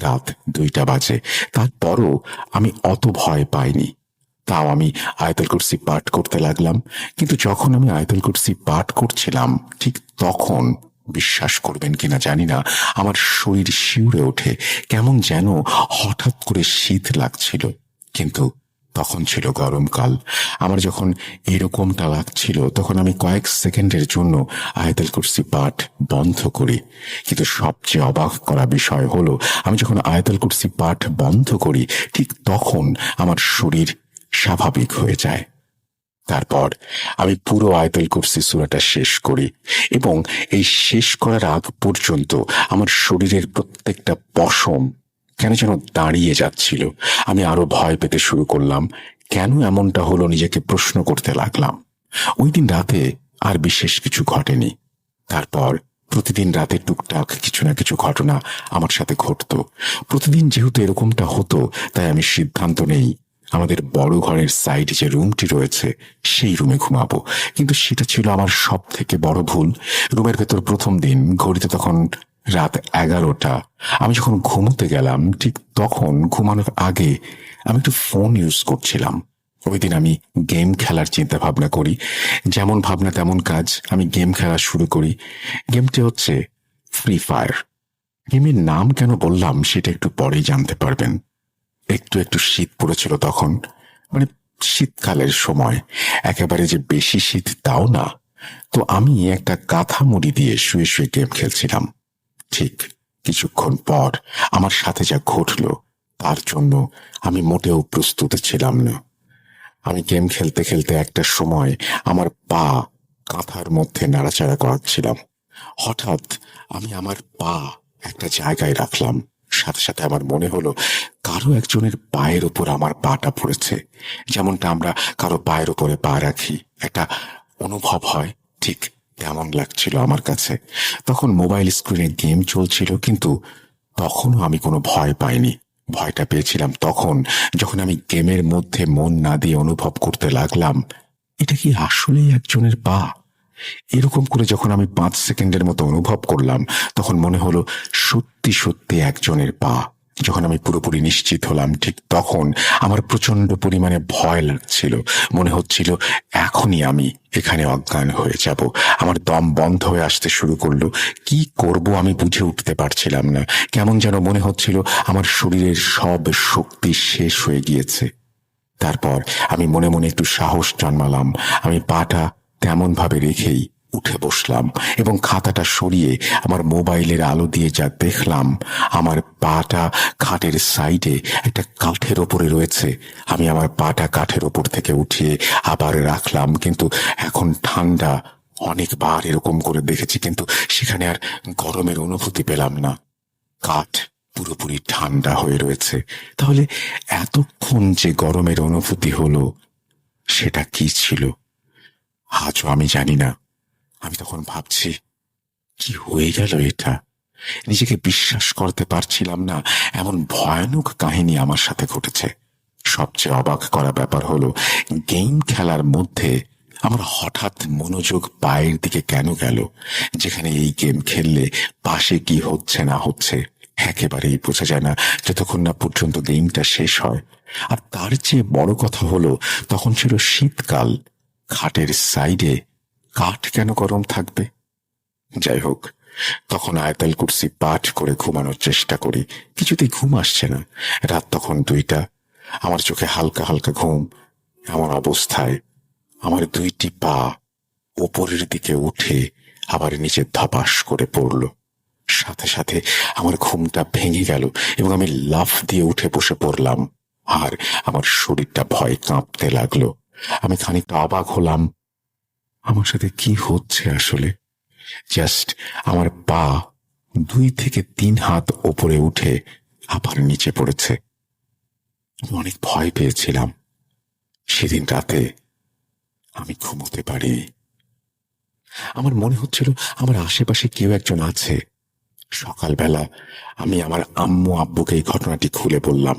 S1: রাত 2টা বাজে। তারপরও আমি অত ভয় পাইনি। তাও আমি আয়াতুল কুরসি পাঠ করতে লাগলাম। কিন্তু যখন আমি আয়াতুল কুরসি পাঠ করছিলাম, ঠিক তখন, বিশ্বাস করবেন কিনা জানি না, আমার শরীর শিউরে ওঠে। কেমন যেন হঠাৎ করে শীত লাগছিল, কিন্তু তখন ছিল গরমকাল। আমার যখন এরকমটা লাগছিল তখন আমি কয়েক সেকেন্ডের জন্য আয়াতুল কুরসি পাঠ বন্ধ করি। কিন্তু সবচেয়ে অবাক করা বিষয় হলো, আমি যখন আয়াতুল কুরসি পাঠ বন্ধ করি ঠিক তখন আমার শরীর স্বাভাবিক হয়ে যায়। তারপর আমি পুরো আয়াতুল কুরসি সূরাটা শেষ করি এবং এই শেষ করার আগ পর্যন্ত আমার শরীরের প্রত্যেকটা পশম কেন যেন দাঁড়িয়ে যাচ্ছিল। আমি আরো ভয় পেতে শুরু করলাম। কেন এমনটা হলো নিজেকে প্রশ্ন করতে লাগলাম। ওই দিন রাতে আর বিশেষ কিছু ঘটেনি। তারপর প্রতিদিন রাতে টুকটাক কিছু না কিছু ঘটনা আমার সাথে ঘটতো। প্রতিদিন যেহেতু এরকমটা হতো তাই আমি সিদ্ধান্ত নেই আমাদের বড় ঘরের সাইডে যে রুমটি রয়েছে সেই রুমে ঘুমাবো। কিন্তু সেটা ছিল আমার সব থেকে বড় ভুল। রুমের ভেতর প্রথম দিন ঘড়িতে তখন রাত 11টা। আমি যখন ঘুমোতে গেলাম ঠিক তখন ঘুমানোর আগে আমি একটু ফোন ইউজ করছিলাম। ওই দিন আমি গেম খেলার চিন্তা ভাবনা করি। যেমন ভাবনা তেমন কাজ, আমি গেম খেলা শুরু করি। গেমটি হচ্ছে ফ্রি ফায়ার। গেমের নাম কেন বললাম সেটা একটু পরেই জানতে পারবেন। একটু একটু শীত পড়েছিল তখন, মানে শীতকালের সময়, একেবারে যে বেশি শীত তাও না। তো আমি একটা কাঁথা মুড়ি দিয়ে শুয়ে শুয়ে গেম খেলছিলাম। ঠিক কিছুক্ষণ পর আমার সাথে যা ঘটলো তার জন্য আমি মোটেও প্রস্তুত ছিলাম না। আমি গেম খেলতে খেলতে একটা সময় আমার পা কাঁথার মধ্যে নাড়াচাড়া করাচ্ছিলাম। হঠাৎ আমি আমার পা একটা জায়গায় রাখলাম। সাথে সাথে আমার মনে হলো কারো একজনের পায়ের উপর আমার পাটা পড়েছে। যেমনটা আমরা কারো পায়ের উপরে পা রাখি, একটা অনুভব হয়, ঠিক তেমন লাগছিল আমার কাছে। তখন মোবাইল স্ক্রিনে গেম চলছিল, কিন্তু তখনও আমি কোনো ভয় পাইনি। ভয়টা পেয়েছিলাম তখন যখন আমি গেমের মধ্যে মন না দিয়ে অনুভব করতে লাগলাম এটা কি আসলেই একজনের পা। এরকম করে যখন আমি 5 সেকেন্ডের মতো অনুভব করলাম তখন মনে হলো সত্যি সত্যি একজনের পা। যখন আমি পুরোপুরি নিশ্চিত হলাম ঠিক তখন আমার প্রচন্ড পরিমাণে ভয় লাগছিল। মনে হচ্ছিল এখনই আমি এখানে অজ্ঞান হয়ে যাব। আমার দম বন্ধ হয়ে আসতে শুরু করলো। কি করব আমি বুঝে উঠতে পারছিলাম না। কেমন যেন মনে হচ্ছিল আমার শরীরের সব শক্তি শেষ হয়ে গিয়েছে। তারপর আমি মনে মনে একটু সাহস জন্মালাম। আমি পাটা তেমন ভাবে রেখেই উঠে বসলাম এবং খাতাটা সরিয়ে আমার মোবাইলের আলো দিয়ে যা দেখলাম, আমার পাটা খাটের সাইডে একটা কাঠের ওপরে রয়েছে। আমি আমার পাটা কাঠের ওপর থেকে উঠিয়ে আবার রাখলাম, কিন্তু এখন ঠান্ডা। অনেকবার এরকম করে দেখেছি, কিন্তু সেখানে আর গরমের অনুভূতি পেলাম না। কাঠ পুরোপুরি ঠান্ডা হয়ে রয়েছে। তাহলে এতক্ষণ যে গরমের অনুভূতি হলো সেটা কি ছিল আজও আমি জানি না। আমি তখন ভাবছি কি হয়ে গেল এটা। নিজেকে বিশ্বাস করতে পারছিলাম না, এমন ভয়ানক কাহিনী আমার সাথে ঘটেছে। সবচেয়ে অবাক করা ব্যাপার হলো গেম খেলার মধ্যে আমার হঠাৎ মনোযোগ পায়ের দিকে কেন গেল, যেখানে এই গেম খেললে পাশে কি হচ্ছে না হচ্ছে একেবারেই বোঝা যায় না যতক্ষণ না পর্যন্ত গেমটা শেষ হয়। আর তার চেয়ে বড় কথা হলো তখন ছিল শীতকাল। খাটের সাইডে কাঠ কেন গরম থাকবে? যাই হোক, তখন আয়াতুল কুরসি পাঠ করে ঘুমানোর চেষ্টা করি, কিছুতেই ঘুম আসছে না। রাত তখন 2টা। আমার চোখে হালকা হালকা ঘুম। এমন অবস্থায় আমার 2টি পা ওপরের দিকে উঠে আবার নিচে ধপাস করে পড়ল। সাথে সাথে আমার ঘুমটা ভেঙে গেল এবং আমি লাফ দিয়ে উঠে বসে পড়লাম। আর আমার শরীরটা ভয়ে কাঁপতে লাগলো। আমি খানিকটা অবাক হলাম, আমার সাথে কি হচ্ছে আসলে। জাস্ট আমার পা 2 থেকে 3 হাত ওপরে উঠে আবার নিচে পড়েছে। আমি অনেক ভয় পেয়েছিলাম। সেদিন রাতে আমি ঘুমোতে পারিনি। আমার মনে হচ্ছিল আমার আশেপাশে কেউ একজন আছে। সকালবেলা আমি আমার আম্মু আব্বুকে এই ঘটনাটি খুলে বললাম,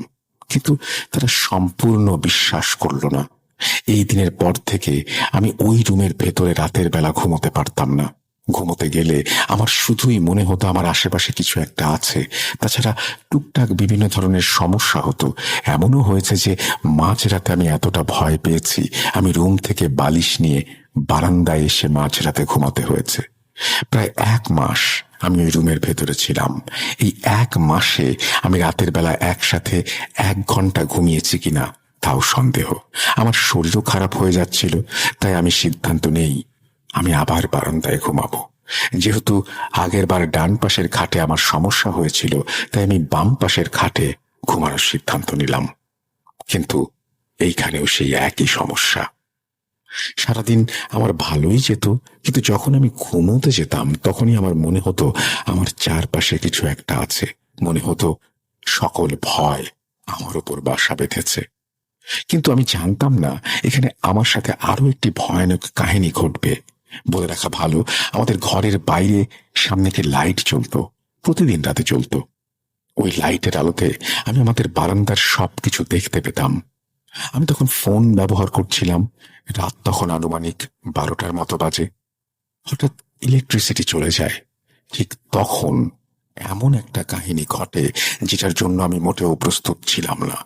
S1: কিন্তু তারা সম্পূর্ণ বিশ্বাস করল না। এই দিনের পর থেকে আমি ওই রুমের ভেতরে রাতের বেলা ঘুমোতে পারতাম না। ঘুমোতে গেলে আমার শুধুই মনে হতো আমার আশেপাশে কিছু একটা আছে। তাছাড়া টুকটাক বিভিন্ন ধরনের সমস্যা হতো। এমনও হয়েছে যে মাঝরাতে আমি এতটা ভয় পেয়েছি আমি রুম থেকে বালিশ নিয়ে বারান্দায় এসে মাঝরাতে ঘুমাতে হয়েছে। প্রায় 1 মাস আমি ওই রুমের ভেতরে ছিলাম। এই 1 মাসে আমি রাতের বেলা একসাথে 1 ঘন্টা ঘুমিয়েছি কিনা তাও সন্দেহ। আমার শরীরও খারাপ হয়ে যাচ্ছিল, তাই আমি সিদ্ধান্ত নেই আমি আবার বারান্দায় ঘুমাবো। যেহেতু আগের বার ডান পাশের খাটে আমার সমস্যা হয়েছিল, তাই আমি বাম পাশের খাটে ঘুমানোর সিদ্ধান্ত নিলাম। কিন্তু এইখানেও সেই একই সমস্যা। সারাদিন আমার ভালোই যেত, কিন্তু যখন আমি ঘুমোতে যেতাম তখনই আমার মনে হতো আমার চারপাশে কিছু একটা আছে। মনে হতো সকল ভয় আমার উপর বাসা বেঁধেছে। কিন্তু আমি জানতাম না এখানে আমার সাথে আরো একটি ভয়ানক কাহিনী ঘটবে। বলে রাখা ভালো, আমাদের ঘরের বাইরে সামনে একটি লাইট জ্বলতো, প্রতিদিন রাতে জ্বলতো। ওই লাইটের আলোতে আমি আমাদের বারান্দার সবকিছু দেখতে পেতাম। আমি তখন ফোন ব্যবহার করছিলাম। রাত তখন আনুমানিক 12টার মতো বাজে। হঠাৎ ইলেকট্রিসিটি চলে যায়। ঠিক তখন এমন একটা কাহিনী ঘটে যেটার জন্য আমি মোটেও প্রস্তুত ছিলাম না।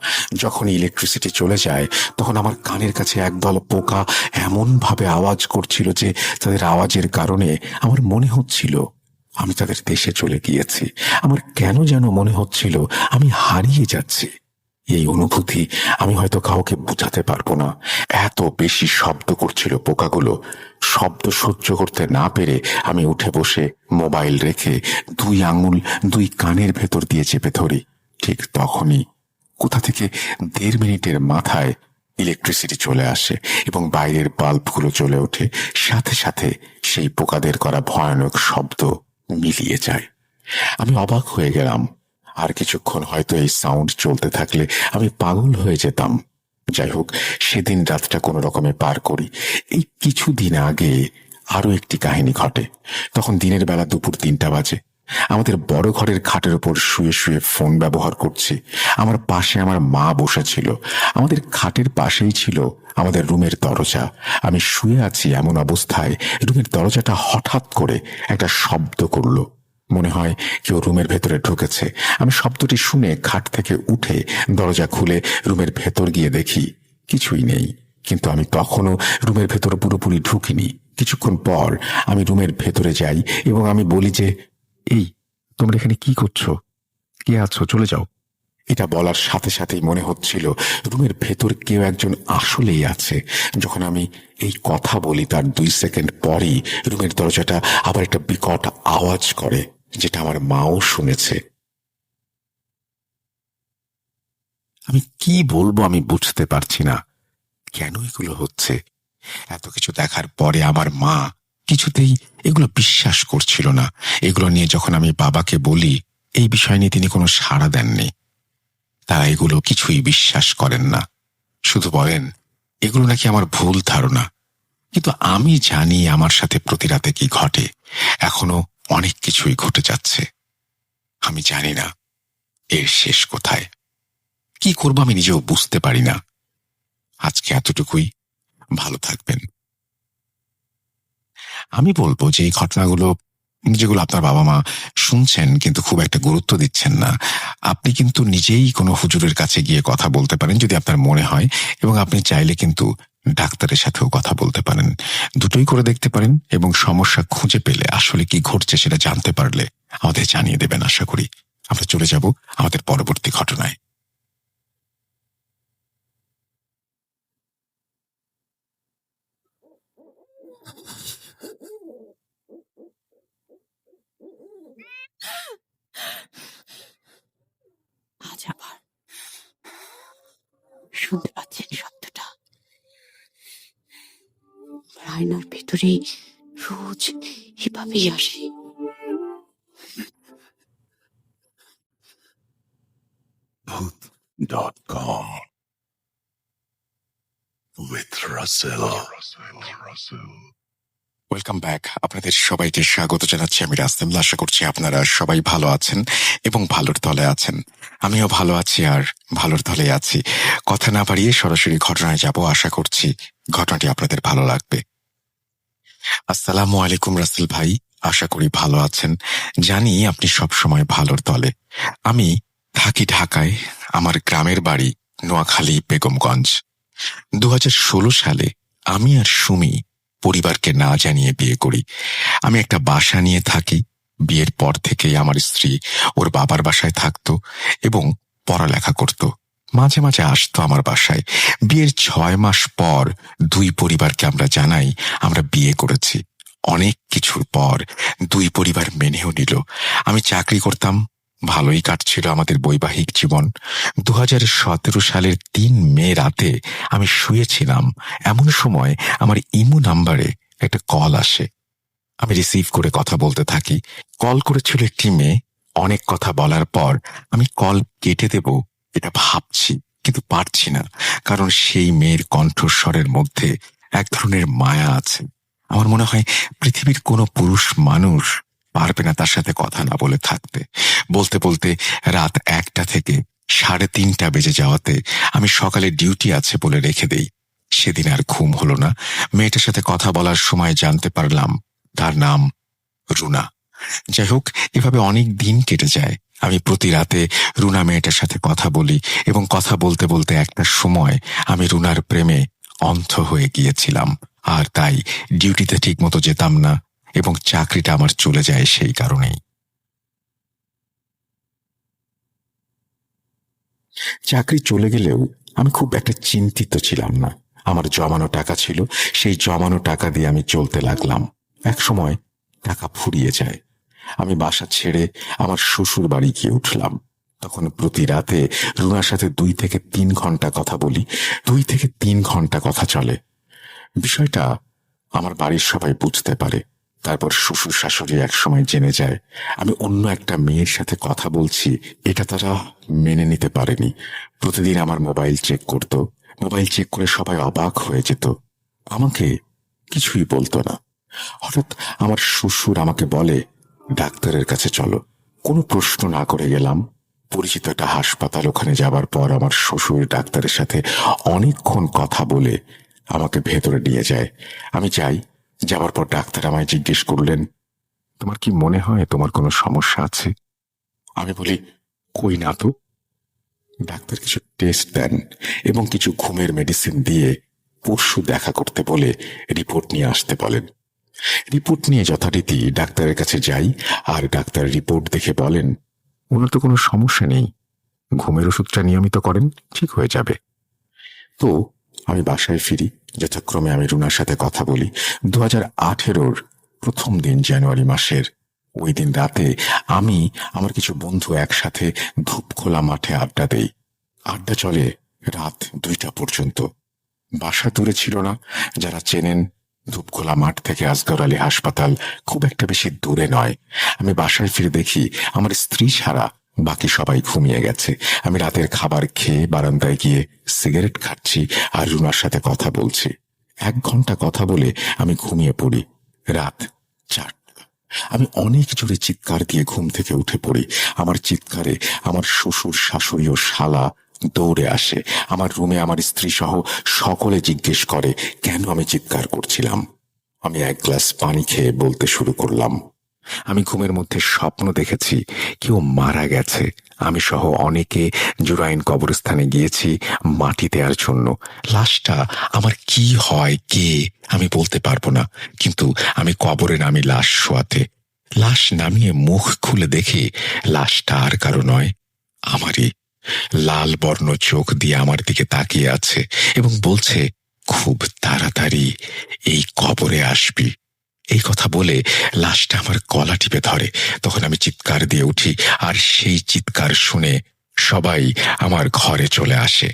S1: যখন ইলেকট্রিসিটি চলে যায় তখন আমার কানের কাছে একদল পোকা এমন ভাবে আওয়াজ করছিল যে তাদের আওয়াজের কারণে আমার মনে হচ্ছিল আমি তাদের দেশে চলে গিয়েছি। আমার কেন যেন মনে হচ্ছিল আমি হারিয়ে যাচ্ছি। এই অনুভূতি আমি হয়তো কাউকে বোঝাতে পারবো না। এত বেশি শব্দ করছিল পোকাগুলো। শব্দ সহ্য করতে না পেরে আমি উঠে বসে মোবাইল রেখে 2 আঙুল 2 কানের ভেতর দিয়ে চেপে ধরি। ঠিক তখনই কোথা থেকে 1.5 মিনিটের মাথায় ইলেকট্রিসিটি চলে আসে এবং বাইরের বাল্বগুলো জ্বলে ওঠে। সাথে সাথে সেই পোকাদের করা ভয়ানক শব্দ মিলিয়ে যায়। আমি অবাক হয়ে গেলাম। আর কিছুক্ষণ হয়তো এই সাউন্ড চলতে থাকলে আমি পাগল হয়ে যেতাম। যাই হোক, সেদিন রাতটা কোনো রকমে পার করি। এই কিছুদিন আগে আরো একটি কাহিনী ঘটে। তখন দিনের বেলা দুপুর 3টা বাজে। আমাদের বড় ঘরের খাটের উপর শুয়ে শুয়ে ফোন ব্যবহার করছি। আমার পাশে আমার মা বসেছিল। আমাদের খাটের পাশেই ছিল আমাদের রুমের দরজা। আমি শুয়ে আছি, এমন অবস্থায় রুমের দরজাটা হঠাৎ করে একটা শব্দ করলো। মনে হয় কেউ রুমের ভেতরে ঢুকেছে। আমি শব্দটি শুনে খাট থেকে উঠে দরজা খুলে রুমের ভেতর গিয়ে দেখি কিছুই নেই। কিন্তু আমি তখনও রুমের ভেতর পুরোপুরি ঢুকিনি। কিছুক্ষণ পর আমি রুমের ভেতরে যাই এবং আমি বলি যে, এই তোমরা এখানে কি করছো? কে আছো? চলে যাও। এটা বলার সাথে সাথেই মনে হচ্ছিল রুমের ভেতর কেউ একজন আসলেই আছে। যখন আমি এই কথা বলি তার 2 সেকেন্ড পরই রুমের দরজাটা আবার একটা বিকট আওয়াজ করে, যেটা আমার মাও শুনেছে। আমি কি বলবো আমি বুঝতে পারছি না কেন এগুলো হচ্ছে। এত কিছু দেখার পরে আমার মা কিছুতেই এগুলো বিশ্বাস করছিল না। এগুলো নিয়ে যখন আমি বাবাকে বলি, এই বিষয় নিয়ে তিনি কোনো সাড়া দেননি। তারা এগুলো কিছুই বিশ্বাস করেন না, শুধু বলেন এগুলো নাকি আমার ভুল ধারণা। কিন্তু আমি জানি আমার সাথে প্রতি রাতে কি ঘটে। এখনো অনেক কিছুই ঘটে যাচ্ছে। আমি জানি না এর শেষ কোথায়। কি করবো আমি নিজেও বুঝতে পারি না। আজকে এতটুকুই। ভালো থাকবেন। আমি বলবো যে এই ঘটনাগুলো যেগুলো আপনার বাবা মা শুনছেন কিন্তু খুব একটা গুরুত্ব দিচ্ছেন না, আপনি কিন্তু নিজেই কোনো হুজুরের কাছে গিয়ে কথা বলতে পারেন যদি আপনার মনে হয়, এবং আপনি চাইলে কিন্তু ডাক্তারের সাথেও কথা বলতে পারেন। দুটোই করে দেখতে পারেন এবং সমস্যা খুঁজে পেলে আসলে কি ঘটছে সেটা জানতে পারলে আমাদের জানিয়ে দেবেন। আশা করি আমরা চলে যাব আমাদের পরবর্তী ঘটনায়।
S5: আজ আবার শুনতে পাচ্ছেন শব্দটা? আয়নার ভেতরে রোজ এভাবেই আসে।
S4: Booth.com with Russell.
S1: Welcome back. আপনাদের সবাইকে স্বাগত জানাচ্ছি আমি রাসেল। আশা করছি আপনারা সবাই ভালো আছেন এবং ভালোর তলে আছেন। আমিও ভালো আছি আর ভালোর তলে আছি। কথা না বাড়িয়ে সরাসরি ঘটনায় যাব। আশা করছি ঘটনাটি আপনাদের ভালো লাগবে। আসসালামু আলাইকুম রাসেল ভাই, আশা করি ভালো আছেন। জানি আপনি সব সময় ভালোর তলে। আমি থাকি ঢাকায়। আমার গ্রামের বাড়ি নোয়াখালী বেগমগঞ্জ। 2016 সালে আমি আর সুমি পরিবারকে না জানিয়ে বিয়ে করি। আমি একটা বাসা নিয়ে থাকি। বিয়ের পর থেকেই আমার স্ত্রী ওর বাবার বাসায় থাকতো এবং পড়ালেখা করত। মাঝে মাঝে আসতো আমার বাসায়। বিয়ের 6 মাস পর দুই পরিবারকে আমরা জানাই আমরা বিয়ে করেছি। অনেক কিছুর পর দুই পরিবার মেনেও নিল। আমি চাকরি করতাম, ভালোই কাটছিল আমাদের বৈবাহিক জীবন। 2017 সালের 3 মে রাতে আমি শুয়েছিলাম, এমন সময় আমার ইমো নাম্বারে একটা কল আসে। আমি রিসিভ করে কথা বলতে থাকি। কল করেছিল একটি মেয়ে। অনেক কথা বলার পর আমি কল কেটে দেব এটা ভাবছি, কিন্তু পারছি না, কারণ সেই মেয়ের কণ্ঠস্বরের মধ্যে এক ধরনের মায়া আছে। আমার মনে হয় পৃথিবীর কোনো পুরুষ মানুষ পারবে না তার সাথে কথা না বলে থাকতে। বলতে বলতে রাত 1টা থেকে 3:30 বেজে যাওয়াতে আমি সকালে ডিউটি আছে বলে রেখে দেই। সেদিন আর ঘুম হলো না। মেয়েটার সাথে কথা বলার সময় জানতে পারলাম তার নাম রুনা। যাই হোক, এভাবে অনেক দিন কেটে যায়। আমি প্রতি রাতে রুনা মেয়েটার সাথে কথা বলি এবং কথা বলতে বলতে একটা সময় আমি রুনার প্রেমে অন্ধ হয়ে গিয়েছিলাম। আর তাই ডিউটিতে ঠিকমতো যেতাম না এবং চাকরিটা আমার চলে যায় সেই কারণেই। চাকরি চলে গেলেও আমি খুব একটা চিন্তিত ছিলাম না। আমার জমানো টাকা ছিল, সেই জমানো টাকা দিয়ে আমি চলতে লাগলাম। এক সময় টাকা ফুরিয়ে যায়। আমি বাসা ছেড়ে আমার শ্বশুর বাড়ি গিয়ে উঠলাম। তখন প্রতি রাতে রুনার সাথে 2 থেকে 3 ঘন্টা কথা বলি। 2 থেকে 3 ঘন্টা কথা চলে। বিষয়টা আমার বাড়ির সবাই বুঝতে পারে। তারপর শ্বশুর শাশুড়ি এক সময় জেনে যায় আমি অন্য একটা মেয়ের সাথে কথা বলছি। এটা তারা মেনে নিতে পারেনি। প্রতিদিন আমার মোবাইল চেক করত। মোবাইল চেক করে সবাই অবাক হয়ে যেত, আমাকে কিছুই বলতো না। হঠাৎ আমার শ্বশুর আমাকে বলে, ডাক্তারের কাছে চলো। কোনো প্রশ্ন না করে গেলাম। পরিচিত একটা হাসপাতাল, ওখানে যাবার পর আমার শ্বশুর ডাক্তারের সাথে অনেকক্ষণ কথা বলে আমাকে ভেতরে নিয়ে যায়। আমি যাই। যাবার পর ডাক্তার আমায় জিজ্ঞেস করলেন, তোমার কি মনে হয় তোমার কোনো সমস্যা আছে? আমি বলি, কই না তো। ডাক্তার কিছু টেস্ট দেন এবং কিছু ঘুমের মেডিসিন দিয়ে পরশু দেখা করতে বলে রিপোর্ট নিয়ে আসতে বলেন। রিপোর্ট নিয়ে যথারীতি ডাক্তারের কাছে যাই, আর ডাক্তার রিপোর্ট দেখে বলেন, ওনার তো কোনো সমস্যা নেই, ঘুমের ওষুধটা নিয়মিত করেন, ঠিক হয়ে যাবে। তো আমি বাসায় ফিরি। যথাক্রমে আমি রুনার সাথে কথা বলি। 2018-র প্রথম দিন, জানুয়ারি মাসের ওই দিন রাতে আমি আমার কিছু বন্ধু একসাথে ধূপখোলা মাঠে আড্ডা দেই। আড্ডা চলে রাত 2টা পর্যন্ত। বাসা দূরে ছিল না। যারা চেনেন, ধূপখোলা মাঠ থেকে আসগর আলী হাসপাতাল খুব একটা বেশি দূরে নয়। আমি বাসায় ফিরে দেখি আমার স্ত্রী ছাড়া বাকি সবাই ঘুমিয়ে গেছে। আমি রাতের খাবার খেয়ে বারান্দায় গিয়ে সিগারেট খাচ্ছি আর রুনার সাথে কথা বলছি। 1 ঘন্টা কথা বলে আমি ঘুমিয়ে পড়ি। রাত 4টা। আমি অনেক জোরে চিৎকার দিয়ে ঘুম থেকে উঠে পড়ি। আমার চিৎকারে আমার শ্বশুর শাশুড়ি ও শালা দৌড়ে আসে। আমার রুমে আমার স্ত্রী সহ সকলে জিজ্ঞেস করে কেন আমি চিৎকার করছিলাম। আমি 1 গ্লাস পানি খেয়ে বলতে শুরু করলাম, আমি ঘুমের মধ্যে স্বপ্ন দেখেছি কেউ মারা গেছে। আমি সহ অনেকে জুরাইন কবরস্থানে গিয়েছি মাটি দেওয়ার জন্য। লাশটা আমার কি হয়, কে, আমি বলতে পারবো না, কিন্তু আমি কবরে নামি লাশ শোয়াতে। লাশ নামিয়ে মুখ খুলে দেখি লাশটা আর কারো নয়, আমারই। লাল বর্ণ চোখ দিয়ে আমার দিকে তাকিয়ে আছে এবং বলছে, খুব তাড়াতাড়ি এই কবরে আসবি। এই কথা বলে লাশটা আমার গলা টিপে ধরে। তখন আমি চিৎকার দিয়ে উঠি, আর সেই চিৎকার শুনে সবাই আমার ঘরে চলে আসে।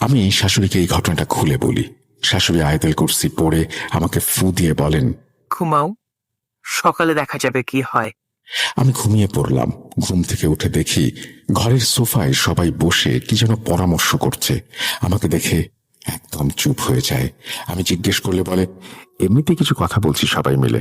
S1: আমি শাশুড়িকে এই ঘটনাটা খুলে বলি। শাশুড়ি আয়াতুল কুরসি পড়ে আমাকে ফু দিয়ে বলেন,
S6: ঘুমাও, সকালে দেখা যাবে কি হয়।
S1: আমি ঘুমিয়ে পড়লাম। ঘুম থেকে উঠে দেখি ঘরের সোফায় সবাই বসে কি যেন পরামর্শ করছে। আমাকে দেখে একদম চুপ হয়ে যায়। আমি জিজ্ঞেস করলে বলে, এমনিতে কিছু কথা বলছি সবাই মিলে।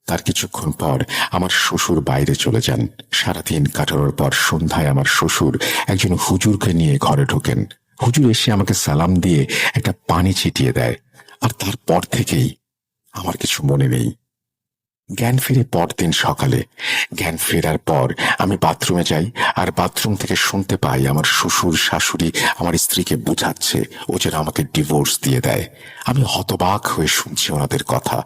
S1: তার কিছুক্ষণ পর আমার শ্বশুর বাইরে চলে যান। সারাদিন কাটানোর পর সন্ধ্যায় আমার শ্বশুর একজন হুজুরকে নিয়ে ঘরে ঢোকেন। হুজুর এসে আমাকে সালাম দিয়ে একটা পানি ছিটিয়ে দেয়, আর তারপর থেকেই আমার কিছু মনে নেই। জ্ঞান ফিরে পরদিন সকালে। জ্ঞান ফেরার পর আমি বাথরুমে যাই, আর বাথরুম থেকে শুনতে পাই আমার শ্বশুর শাশুড়ি আমার স্ত্রীকে বোঝাচ্ছে ও যেন আমাকে ডিভোর্স দিয়ে দেয়। আমি হতবাক হয়ে শুনছি ওনাদের কথা।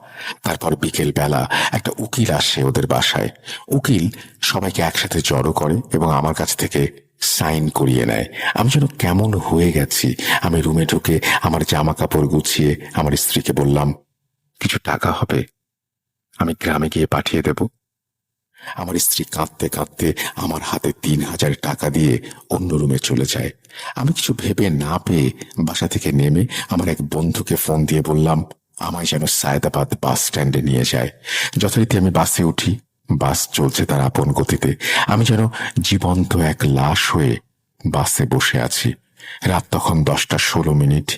S1: তারপর বিকেল বেলা একটা উকিল আসে ওদের বাসায়। উকিল সবাইকে একসাথে জড়ো করে এবং আমার কাছ থেকে সাইন করিয়ে নেয়। আমি যেন কেমন হয়ে গেছি। আমি রুমে ঢুকে আমার জামা কাপড় গুছিয়ে আমার স্ত্রীকে বললাম, কিছু টাকা হবে, আমি গ্রামে গিয়ে পাঠিয়ে দেব। আমার স্ত্রী কাঁদতে কাঁদতে আমার হাতে 3,000 টাকা দিয়ে অন্য রুমে চলে যায়। আমি কিছু ভেবে না পেয়ে বাসা থেকে নেমে আমার এক বন্ধুকে ফোন দিয়ে বললাম আমায় যেন সায়দাবাদ বাস স্ট্যান্ডে নিয়ে যায়। যথারীতি আমি বাসে উঠি। বাস চলছে তার আপন গতিতে। আমি যেন জীবন্ত এক লাশ হয়ে বাসে বসে আছি। রাত তখন 10:16।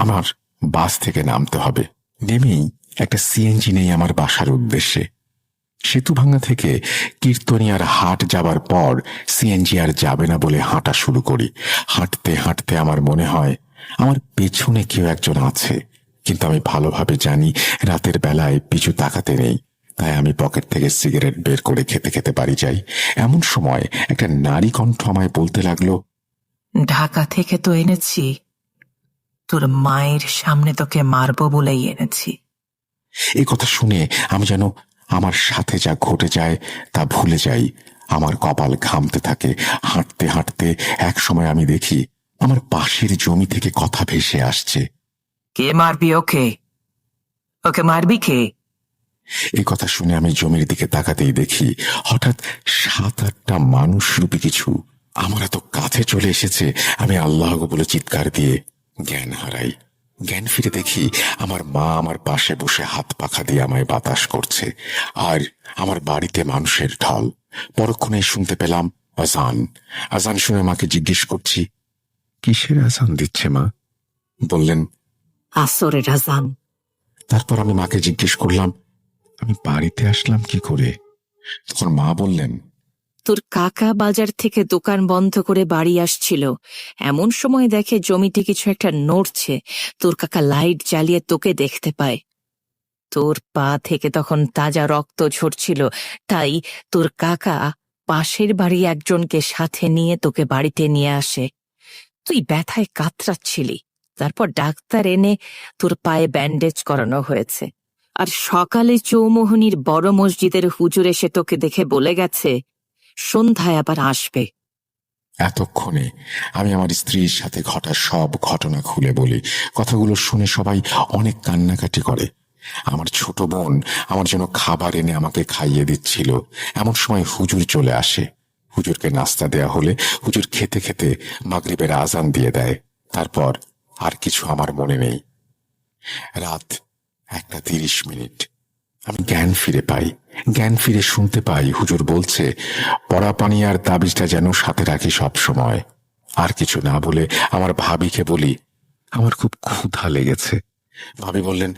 S1: আমার বাস থেকে নামতে হবে। নেমেই একটা সিএনজি নেই আমার বাসার উদ্দেশ্যে। সেতুভাঙ্গা থেকে কীর্তনিয়ার হাট যাবার পর সিএনজি আর যাবে না বলে হাঁটা শুরু করি। হাঁটতে হাঁটতে আমার মনে হয় আমার পেছনে কেউ একজন আছে, কিন্তু আমি ভালোভাবে জানি রাতের বেলায় পিছু তাকাতে নেই। তাই আমি পকেট থেকে সিগারেট বের করে খেতে খেতে বাড়ি যাই। এমন সময় একটা নারী কণ্ঠ আমায় বলতে লাগলো,
S6: ঢাকা থেকে তো এনেছি, তোর মায়ের সামনে তোকে মারবো বলেই এনেছি।
S1: এই কথা শুনে আমি যেন আমার সাথে যা ঘটে যায় তা ভুলে যাই। আমার কপাল ঘামতে থাকে। হাঁটতে হাঁটতে এক সময় আমি দেখি আমার পাশের জমি থেকে কথা ভেসে আসছে।
S6: কে মারবি ওকে? ওকে মারবি কে?
S1: এই কথা শুনে আমি জমির দিকে তাকাতেই দেখি হঠাৎ 7-8টা মানুষ রূপী কিছু আমার এত কাছে চলে এসেছে। আমি আল্লাহ বলে চিৎকার দিয়ে জ্ঞান হারাই। জ্ঞান ফিরে দেখি আমার মা আমার পাশে বসে হাত পাখা দিয়ে আমায় বাতাস করছে, আর আমার বাড়িতে মানুষের ঢল। পরক্ষণে শুনতে পেলাম আজান। আজান শুনে মাকে জিজ্ঞেস করছি, কিসের আজান দিচ্ছে মা? বললেন
S5: আসরের আজান।
S1: তারপর আমি মাকে জিজ্ঞেস করলাম, আমি বাড়িতে আসলাম কি করে? তখন মা বললেন,
S5: তোর কাকা বাজার থেকে দোকান বন্ধ করে বাড়ি আসছিল, এমন সময় দেখে জমিতে কিছু একটা নড়ছে। তোর কাকা লাইট জ্বালিয়ে তোকে দেখতে পায়। তোর পা থেকে তখন তাজা রক্ত ঝরছিল, তাই তোর কাকা পাশের বাড়ি একজনকে সাথে নিয়ে তোকে বাড়িতে নিয়ে আসে। তুই ব্যথায় কাতরাচ্ছিলি, তারপর ডাক্তার এনে তোর পায়ে ব্যান্ডেজ করানো হয়েছে। আর সকালে চৌমোহনীর বড় মসজিদের হুজুর এসে তোকে দেখে বলে গেছে সন্ধ্যায় আবার আসবে।
S1: এতক্ষণে আমি আমার স্ত্রীর সাথে ঘটা সব ঘটনা খুলে বলি। কথাগুলো শুনে সবাই অনেক কান্নাকাটি করে। আমার ছোট বোন আমার জন্য খাবার এনে আমাকে খাইয়ে দিচ্ছিল। এমন সময় হুজুর চলে আসে। হুজুরকে নাস্তা দেয়া হলে হুজুর খেতে খেতে মাগরিবের আজান দিয়ে দেয়। তারপর আর কিছু আমার মনে নেই। রাত 1:30। আমি জ্ঞান ফিরে পাই। জ্ঞান ফিরে শুনতে পাই হুজুর বলছে, পড়া পানি আর তাবিজটা যেন সাথে রাখি সব সময়। আর কিছু না বলে আমার ভাবিকে বলি, আমার খুব ক্ষুধা লেগেছে। ভাবি বললেন,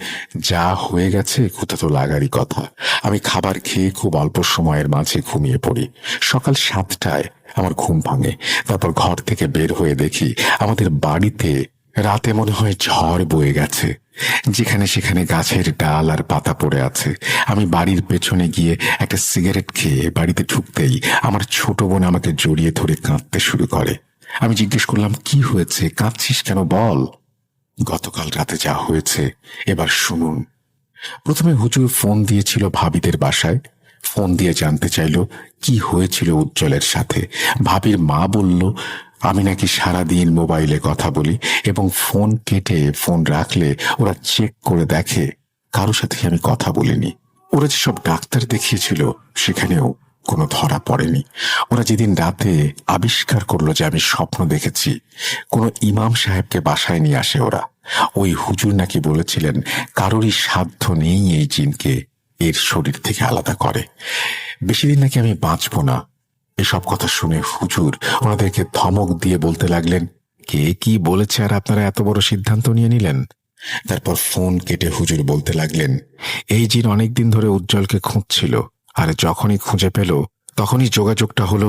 S1: যা হয়ে গেছে ক্ষুধা তো লাগারই কথা। আমি খাবার খেয়ে খুব অল্প সময়ের মাঝে ঘুমিয়ে পড়ি। সকাল 7টায় আমার ঘুম ভাঙে। তারপর ঘর থেকে বের হয়ে দেখি আমাদের বাড়িতে রাতে মনে হয় ঝড় বয়ে গেছে। যেখানে সেখানে গাছের ডাল আর পাতা পড়ে আছে। আমি বাড়ির পেছনে গিয়ে একটা সিগারেট খেয়ে বাড়িতে ঢুকতেই আমার ছোট বোন আমাকে জড়িয়ে ধরে কাঁদতে শুরু করে। আমি জিজ্ঞেস করলাম, কি হয়েছে, কাঁদছিস কেন, বল। গতকাল রাতে যা হয়েছে এবার শুনুন। প্রথমে হুজুর ফোন দিয়েছিল ভাবিদের বাসায়। ফোন দিয়ে জানতে চাইল কি হয়েছিল উজ্জ্বলের সাথে। ভাবির মা বলল, আমি নাকি সারাদিন মোবাইলে কথা বলি এবং ফোন কেটে ফোন রাখলে ওরা চেক করে দেখে কারোর সাথে আমি কথা বলিনি। ওরা যেসব ডাক্তার দেখিয়েছিল সেখানেও কোনো ধরা পড়েনি। ওরা যেদিন রাতে আবিষ্কার করলো যে আমি স্বপ্ন দেখেছি, কোনো ইমাম সাহেবকে বাসায় নিয়ে আসে ওরা। ওই হুজুর নাকি বলেছিলেন কারোরই সাধ্য নেই এই জিনকে এর শরীর থেকে আলাদা করে। বেশি দিন নাকি আমি বাঁচবো না। এসব কথা শুনে হুজুর ওনাদেরকে ধমক দিয়ে বলতে লাগলেন, কে কি বলেছে আর আপনারা এত বড় সিদ্ধান্ত নিয়ে নিলেন? তারপর ফোন কেটে হুজুর বলতে লাগলেন, এই জিন অনেকদিন ধরে উজ্জ্বলকে খুঁজছিল, আর যখনই খুঁজে পেল তখনই যোগাযোগটা হলো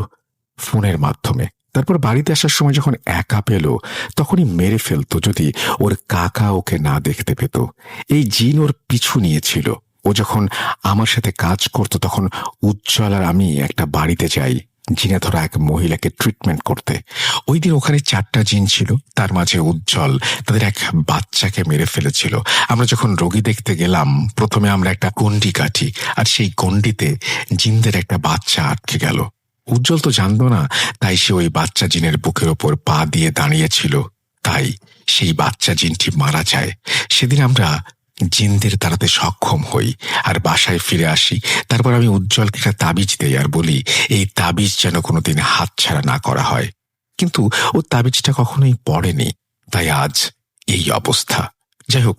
S1: ফোনের মাধ্যমে। তারপর বাড়িতে আসার সময় যখন একা পেল তখনই মেরে ফেলতো যদি ওর কাকা ওকে না দেখতে পেত। এই জিন ওর পিছু নিয়েছিল। ও যখন আমার সাথে কাজ করত তখন উজ্জ্বল আর আমি একটা বাড়িতে যাই জিনে ধরা এক মহিলাকে ট্রিটমেন্ট করতে। ওই দিন ওখানে 4টা জিন ছিল, তার মাঝে উজ্জ্বল তাদের এক বাচ্চাকে মেরে ফেলেছিল। আমরা যখন রোগী দেখতে গেলাম প্রথমে আমরা একটা গন্ডি কাটি, আর সেই গন্ডিতে জিনদের একটা বাচ্চা আটকে গেল। উজ্জ্বল তো জানতো না, তাই সে ওই বাচ্চা জিনের বুকের ওপর পা দিয়ে দাঁড়িয়েছিল। তাই সেই বাচ্চা জিনটি মারা যায়। সেদিন আমরা জিনদের তাড়াতে সক্ষম হই আর বাসায় ফিরে আসি। তারপর আমি উজ্জ্বলকে একটা তাবিজ দেই আর বলি এই তাবিজ যেন কোনোদিন হাতছাড়া না করা হয়। কিন্তু ও তাবিজটা কখনোই পড়েনি, তাই আজ এই অবস্থা। যাই হোক,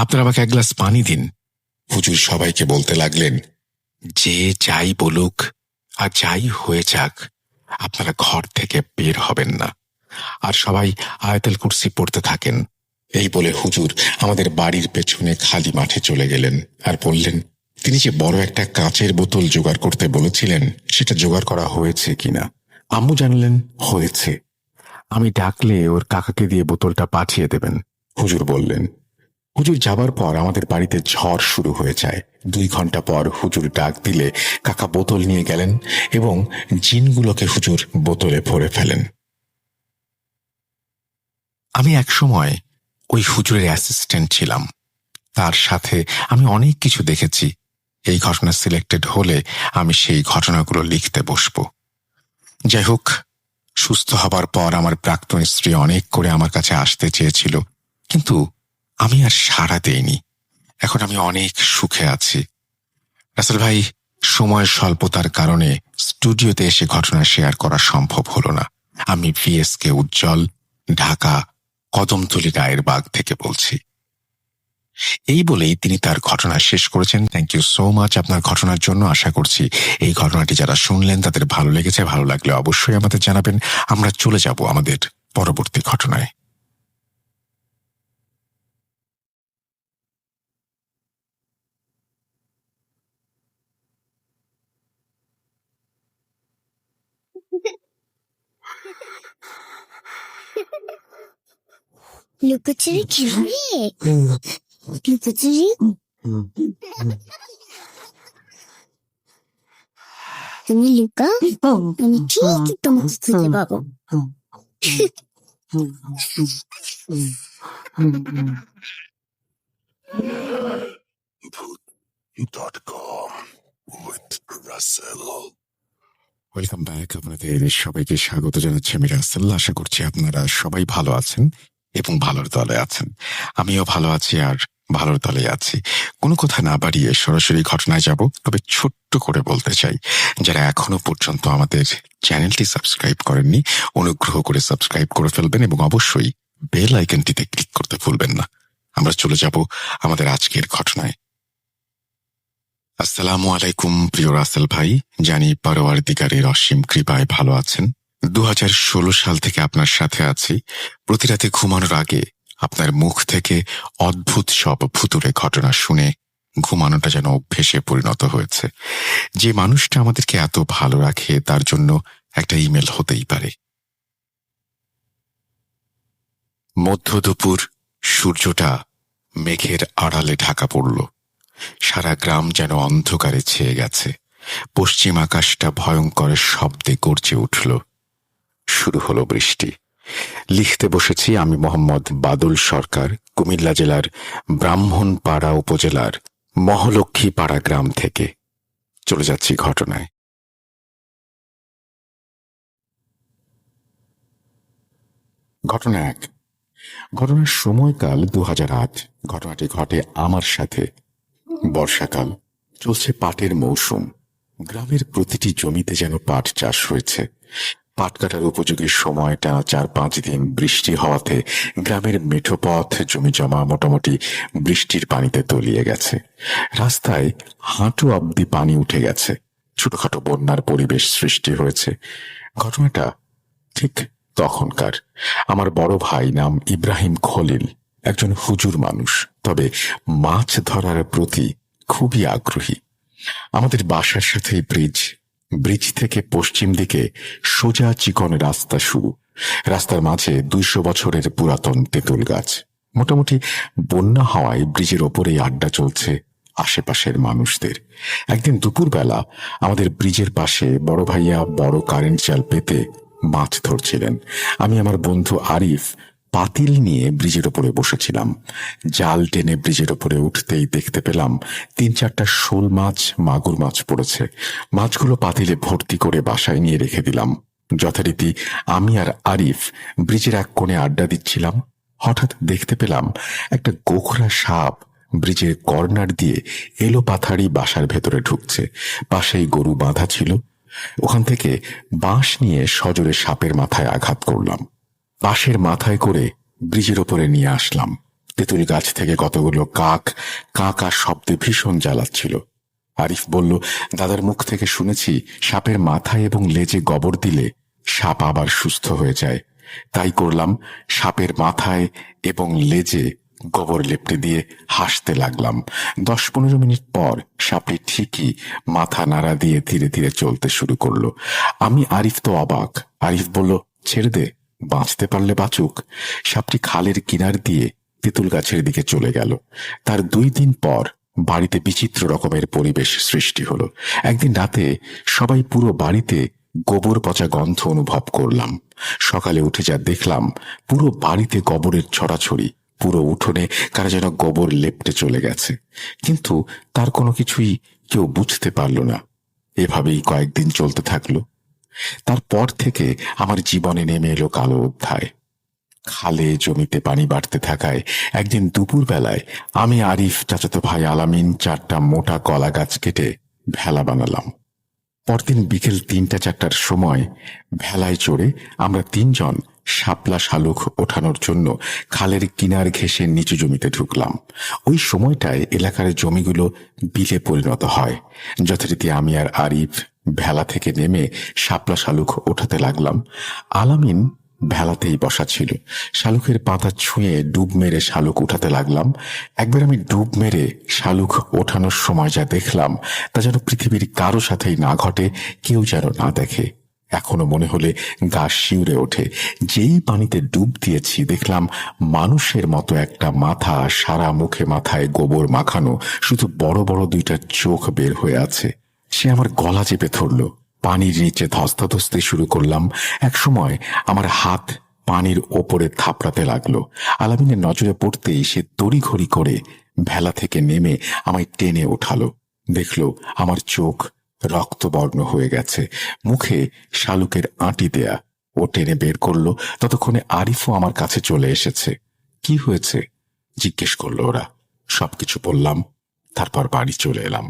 S1: আপনারা আমাকে এক গ্লাস পানি দিন। হুজুর সবাইকে বলতে লাগলেন, যে যাই বলুক আর যাই হয়ে যাক, আপনারা ঘর থেকে বের হবেন না, আর সবাই আয়াতুল কুরসি পড়তে থাকেন। এই বলে হুজুর আমাদের বাড়ির পেছনে খালি মাঠে চলে গেলেন আর বললেন তিনি যে বড় একটা কাঁচের বোতল জোগাড় করতে বলেছিলেন সেটা জোগাড় করা হয়েছে কিনা। আম্মু জানালেন হয়েছে, আমি ডাকলে ওর কাকাকে দিয়ে বোতলটা পাঠিয়ে দেবেন। হুজুর বললেন। হুজুর যাবার পর আমাদের বাড়িতে ঝড় শুরু হয়ে যায়। 2 ঘন্টা পর হুজুর ডাক দিলে কাকা বোতল নিয়ে গেলেন এবং জিনগুলোকে হুজুর বোতলে ভরে ফেলেন। আমি একসময় ওই হুজুরের অ্যাসিস্ট্যান্ট ছিলাম, তার সাথে আমি অনেক কিছু দেখেছি। এই ঘটনা সিলেক্টেড হলে আমি সেই ঘটনাগুলো লিখতে বসব। যাই হোক, সুস্থ হবার পর আমার প্রাক্তন স্ত্রী অনেক করে আমার কাছে আসতে চেয়েছিল, কিন্তু আমি আর সাড়া দেইনি। এখন আমি অনেক সুখে আছি। রাসেল ভাই, সময়ের স্বল্পতার কারণে স্টুডিওতে এসে ঘটনা শেয়ার করা সম্ভব হলো না। আমি ভিএসকে উজ্জ্বল, ঢাকা কদমতলী রায়ের বাগ থেকে বলছি। এই বলেই তিনি তার ঘটনা শেষ করেছেন। থ্যাংক ইউ সো মাচ আপনার ঘটনার জন্য। আশা করছি এই ঘটনাটি যারা শুনলেন তাদের ভালো লেগেছে। ভালো লাগলে অবশ্যই আমাদের জানাবেন। আমরা চলে যাব আমাদের পরবর্তী ঘটনায়।
S2: লুকোচুরি খেলবে? লুকোচুরি তুমি লুকা, আমি ঠিক তোমাকে খুঁজে পাবো।
S4: .com with Russell.
S1: Welcome back. আপনাদের সবাইকে স্বাগত জানাচ্ছি আমি রাসেল। আশা করছি আপনারা সবাই ভালো আছেন এবং ভালোর দলে আছেন। আমিও ভালো আছি আর ভালোর দলে আছি। কোনো কথা না বাড়িয়ে সরাসরি ঘটনায় যাব। তবে ছোট্ট করে বলতে চাই, যারা এখনো পর্যন্ত আমাদের চ্যানেলটি সাবস্ক্রাইব করেননি, অনুগ্রহ করে সাবস্ক্রাইব করে ফেলবেন এবং অবশ্যই বেল আইকনটিতে ক্লিক করতে ভুলবেন না। আমরা চলে যাব আমাদের আজকের ঘটনায়। আসসালামু আলাইকুম প্রিয় রাসেল ভাই, জানি পরওয়ারদিগারের অসীম কৃপায় ভালো আছেন। 2016 সাল থেকে আপনার সাথে আছি। প্রতি রাতে ঘুমানোর আগে আপনার মুখ থেকে অদ্ভুত সব ভুতুড়ে ঘটনা শুনে ঘুমানোটা যেন অভ্যেসে পরিণত হয়েছে। যে মানুষটা আমাদেরকে এত ভালো রাখে তার জন্য একটা ইমেল হতেই পারে। মধ্য দুপুর, সূর্যটা মেঘের আড়ালে ঢাকা পড়ল। সারা গ্রাম যেন অন্ধকারে ছেয়ে গেছে। পশ্চিম আকাশটা ভয়ঙ্কর শব্দে গর্জে উঠল। শুরু হলো বৃষ্টি। লিখতে বসেছি আমি মোহাম্মদ বাদল সরকার, কুমিল্লা জেলার ব্রাহ্মণপাড়া উপজেলার মহলক্ষ্মীপাড়া গ্রাম থেকে। চলে যাচ্ছি ঘটনায়। ঘটনা 1। ঘটনার সময়কাল 2008। ঘটনাটি ঘটে আমার সাথে। বর্ষাকাল, চলছে পাটের মৌসুম। গ্রামের প্রতিটি জমিতে যেন পাট চাষ হয়েছে। পাট কাটার উপযোগী সময়টা 4-5 দিন বৃষ্টি হওয়াতে গ্রামের মেঠো পথ, জমি জমা মোটামুটি বৃষ্টির পানিতে তলিয়ে গেছে। রাস্তায় হাঁটু অব্দি পানি উঠে গেছে। ছোটখাটো বন্যার পরিবেশ সৃষ্টি হয়েছে। ঘটনাটা ঠিক তখনকার। আমার বড় ভাই নাম ইব্রাহিম খলিল, একজন হুজুর মানুষ, তবে মাছ ধরার প্রতি খুবই আগ্রহী। আমাদের বাসার সাথে ব্রিজ থেকে পশ্চিম দিকে সোজা চিকন রাস্তা শুরু। রাস্তার মাঝে 200 বছরের পুরাতন তেঁতুল গাছ। মোটামুটি বন্যা হওয়ায় ব্রিজের ওপরেই আড্ডা চলছে আশেপাশের মানুষদের। একদিন দুপুরবেলা আমাদের ব্রিজের পাশে বড় ভাইয়া বড় কারেন্ট জাল পেতে মাছ ধরছিলেন। আমি আমার বন্ধু আরিফ পাতিল নিয়ে ব্রিজের ওপরে বসেছিলাম। জাল টেনে ব্রিজের ওপরে উঠতেই দেখতে পেলাম 3-4টা শোল মাছ, মাগুর মাছ পড়েছে। মাছগুলো পাতিলে ভর্তি করে বাসায় নিয়ে রেখে দিলাম। যথারীতি আমি আর আরিফ ব্রিজের এক কোণে আড্ডা দিচ্ছিলাম। হঠাৎ দেখতে পেলাম একটা গোখরা সাপ ব্রিজের কর্নার দিয়ে এলো পাথাড়ি বাসার ভেতরে ঢুকছে। পাশেই গরু বাঁধা ছিল। ওখান থেকে বাঁশ নিয়ে সজোরে সাপের মাথায় আঘাত করলাম। বাঁশের মাথায় করে ব্রিজের ওপরে নিয়ে আসলাম। তেঁতুল গাছ থেকে কতগুলো কাক কাঁকা শব্দে ভীষণ জ্বালাচ্ছিল। আরিফ বলল, দাদার মুখ থেকে শুনেছি সাপের মাথায় এবং লেজে গোবর দিলে সাপ আবার সুস্থ হয়ে যায়। তাই করলাম। সাপের মাথায় এবং লেজে গোবর লেপটে দিয়ে হাসতে লাগলাম। 10-15 মিনিট পর সাপটি ঠিকই মাথা নাড়া দিয়ে ধীরে ধীরে চলতে শুরু করলো। আমি আরিফ তো অবাক। আরিফ বলল, ছেড়ে দে, বাঁচতে পারলে বাঁচুক। সাপটি খালের কিনার দিয়ে তেঁতুল গাছের দিকে চলে গেল। তার 2 দিন পর বাড়িতে বিচিত্র রকমের পরিবেশ সৃষ্টি হলো। একদিন রাতে সবাই পুরো বাড়িতে গোবর পচা গন্ধ অনুভব করলাম। সকালে উঠে যা দেখলাম, পুরো বাড়িতে গোবরের ছড়াছড়ি। পুরো উঠোনে কারা যেন গোবর লেপটে চলে গেছে, কিন্তু তার কোনো কিছুই কেউ বুঝতে পারল না। এভাবেই কয়েকদিন চলতে থাকলো। তারপর থেকে আমার জীবনে নেমে এলো কালো অধ্যায়। খালে জমিতে পানি বাড়তে থাকায় একদিন দুপুর বেলায় আমি, আরিফ, চাচাতো ভাই আলামিন 4টা মোটা কলা গাছ কেটে ভেলা বানালাম। পরদিন বিকেল 3-4টার সময় ভেলায় চড়ে আমরা 3 জন শাপলা শালুক ওঠানোর জন্য খালের কিনার ঘেঁষে নিচু জমিতে ঢুকলাম। ওই সময়টায় এলাকার জমিগুলো বিলে পরিণত হয়। যথারীতি আমি আর আরিফ ভেলা থেকে নেমে শাপলা শালুক ওঠাতে লাগলাম। আলামিন ভেলাতেই বসা ছিল। শালুকের পাতা ছুঁয়ে ডুব মেরে শালুক উঠাতে লাগলাম। একবার আমি ডুব মেরে শালুক ওঠানোর সময় যা দেখলাম তা যেন পৃথিবীর কারো সাথেই না ঘটে, কেউ যেন না দেখে। এখনো মনে হলে গা শিউরে ওঠে। যেই পানিতে ডুব দিয়েছি দেখলাম মানুষের মতো একটা মাথা, সারা মুখে মাথায় গোবর মাখানো, শুধু বড় বড় 2টা চোখ বের হয়ে আছে। সে আমার গলা চেপে ধরল। পানির নিচে ধস্তাধস্তি শুরু করলাম। একসময় আমার হাত পানির ওপরে থাপড়াতে লাগলো। আলামিনের নজরে পড়তেই সে তড়িঘড়ি করে ভেলা থেকে নেমে আমায় টেনে ওঠালো। দেখলো আমার চোখ রক্তবর্ণ হয়ে গেছে, মুখে শালুকের আঁটি দেয়া। ও টেনে বের করলো। ততক্ষণে আরিফও আমার কাছে চলে এসেছে। কি হয়েছে জিজ্ঞেস করলো ওরা। সবকিছু বললাম। তারপর বাড়ি চলে এলাম।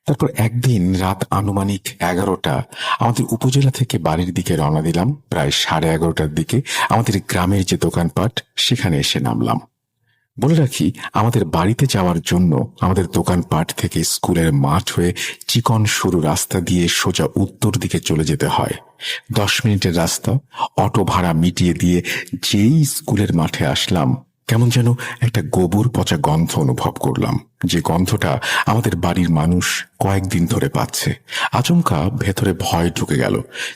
S1: তারপর একদিন রাত আনুমানিক 11টা আমাদের উপজেলা থেকে বাড়ির দিকে রওনা দিলাম। প্রায় 11:30টার দিকে আমাদের গ্রামের যে দোকানপাট সেখানে এসে নামলাম। বলে রাখি, আমাদের বাড়িতে যাওয়ার জন্য আমাদের দোকানপাট থেকে স্কুলের মাঠ হয়ে চিকন সরু রাস্তা দিয়ে সোজা উত্তর দিকে চলে যেতে হয়। 10 মিনিটের রাস্তা। অটো ভাড়া মিটিয়ে দিয়ে যেই স্কুলের মাঠে আসলাম, কেমন যেন একটা গোবর পচা গন্ধ অনুভব করলাম, যে গন্ধটা আমাদের বাড়ির মানুষ কয়েকদিন ধরে পাচ্ছে। আচমকা ভেতরে ভয় ঢুকে গেল।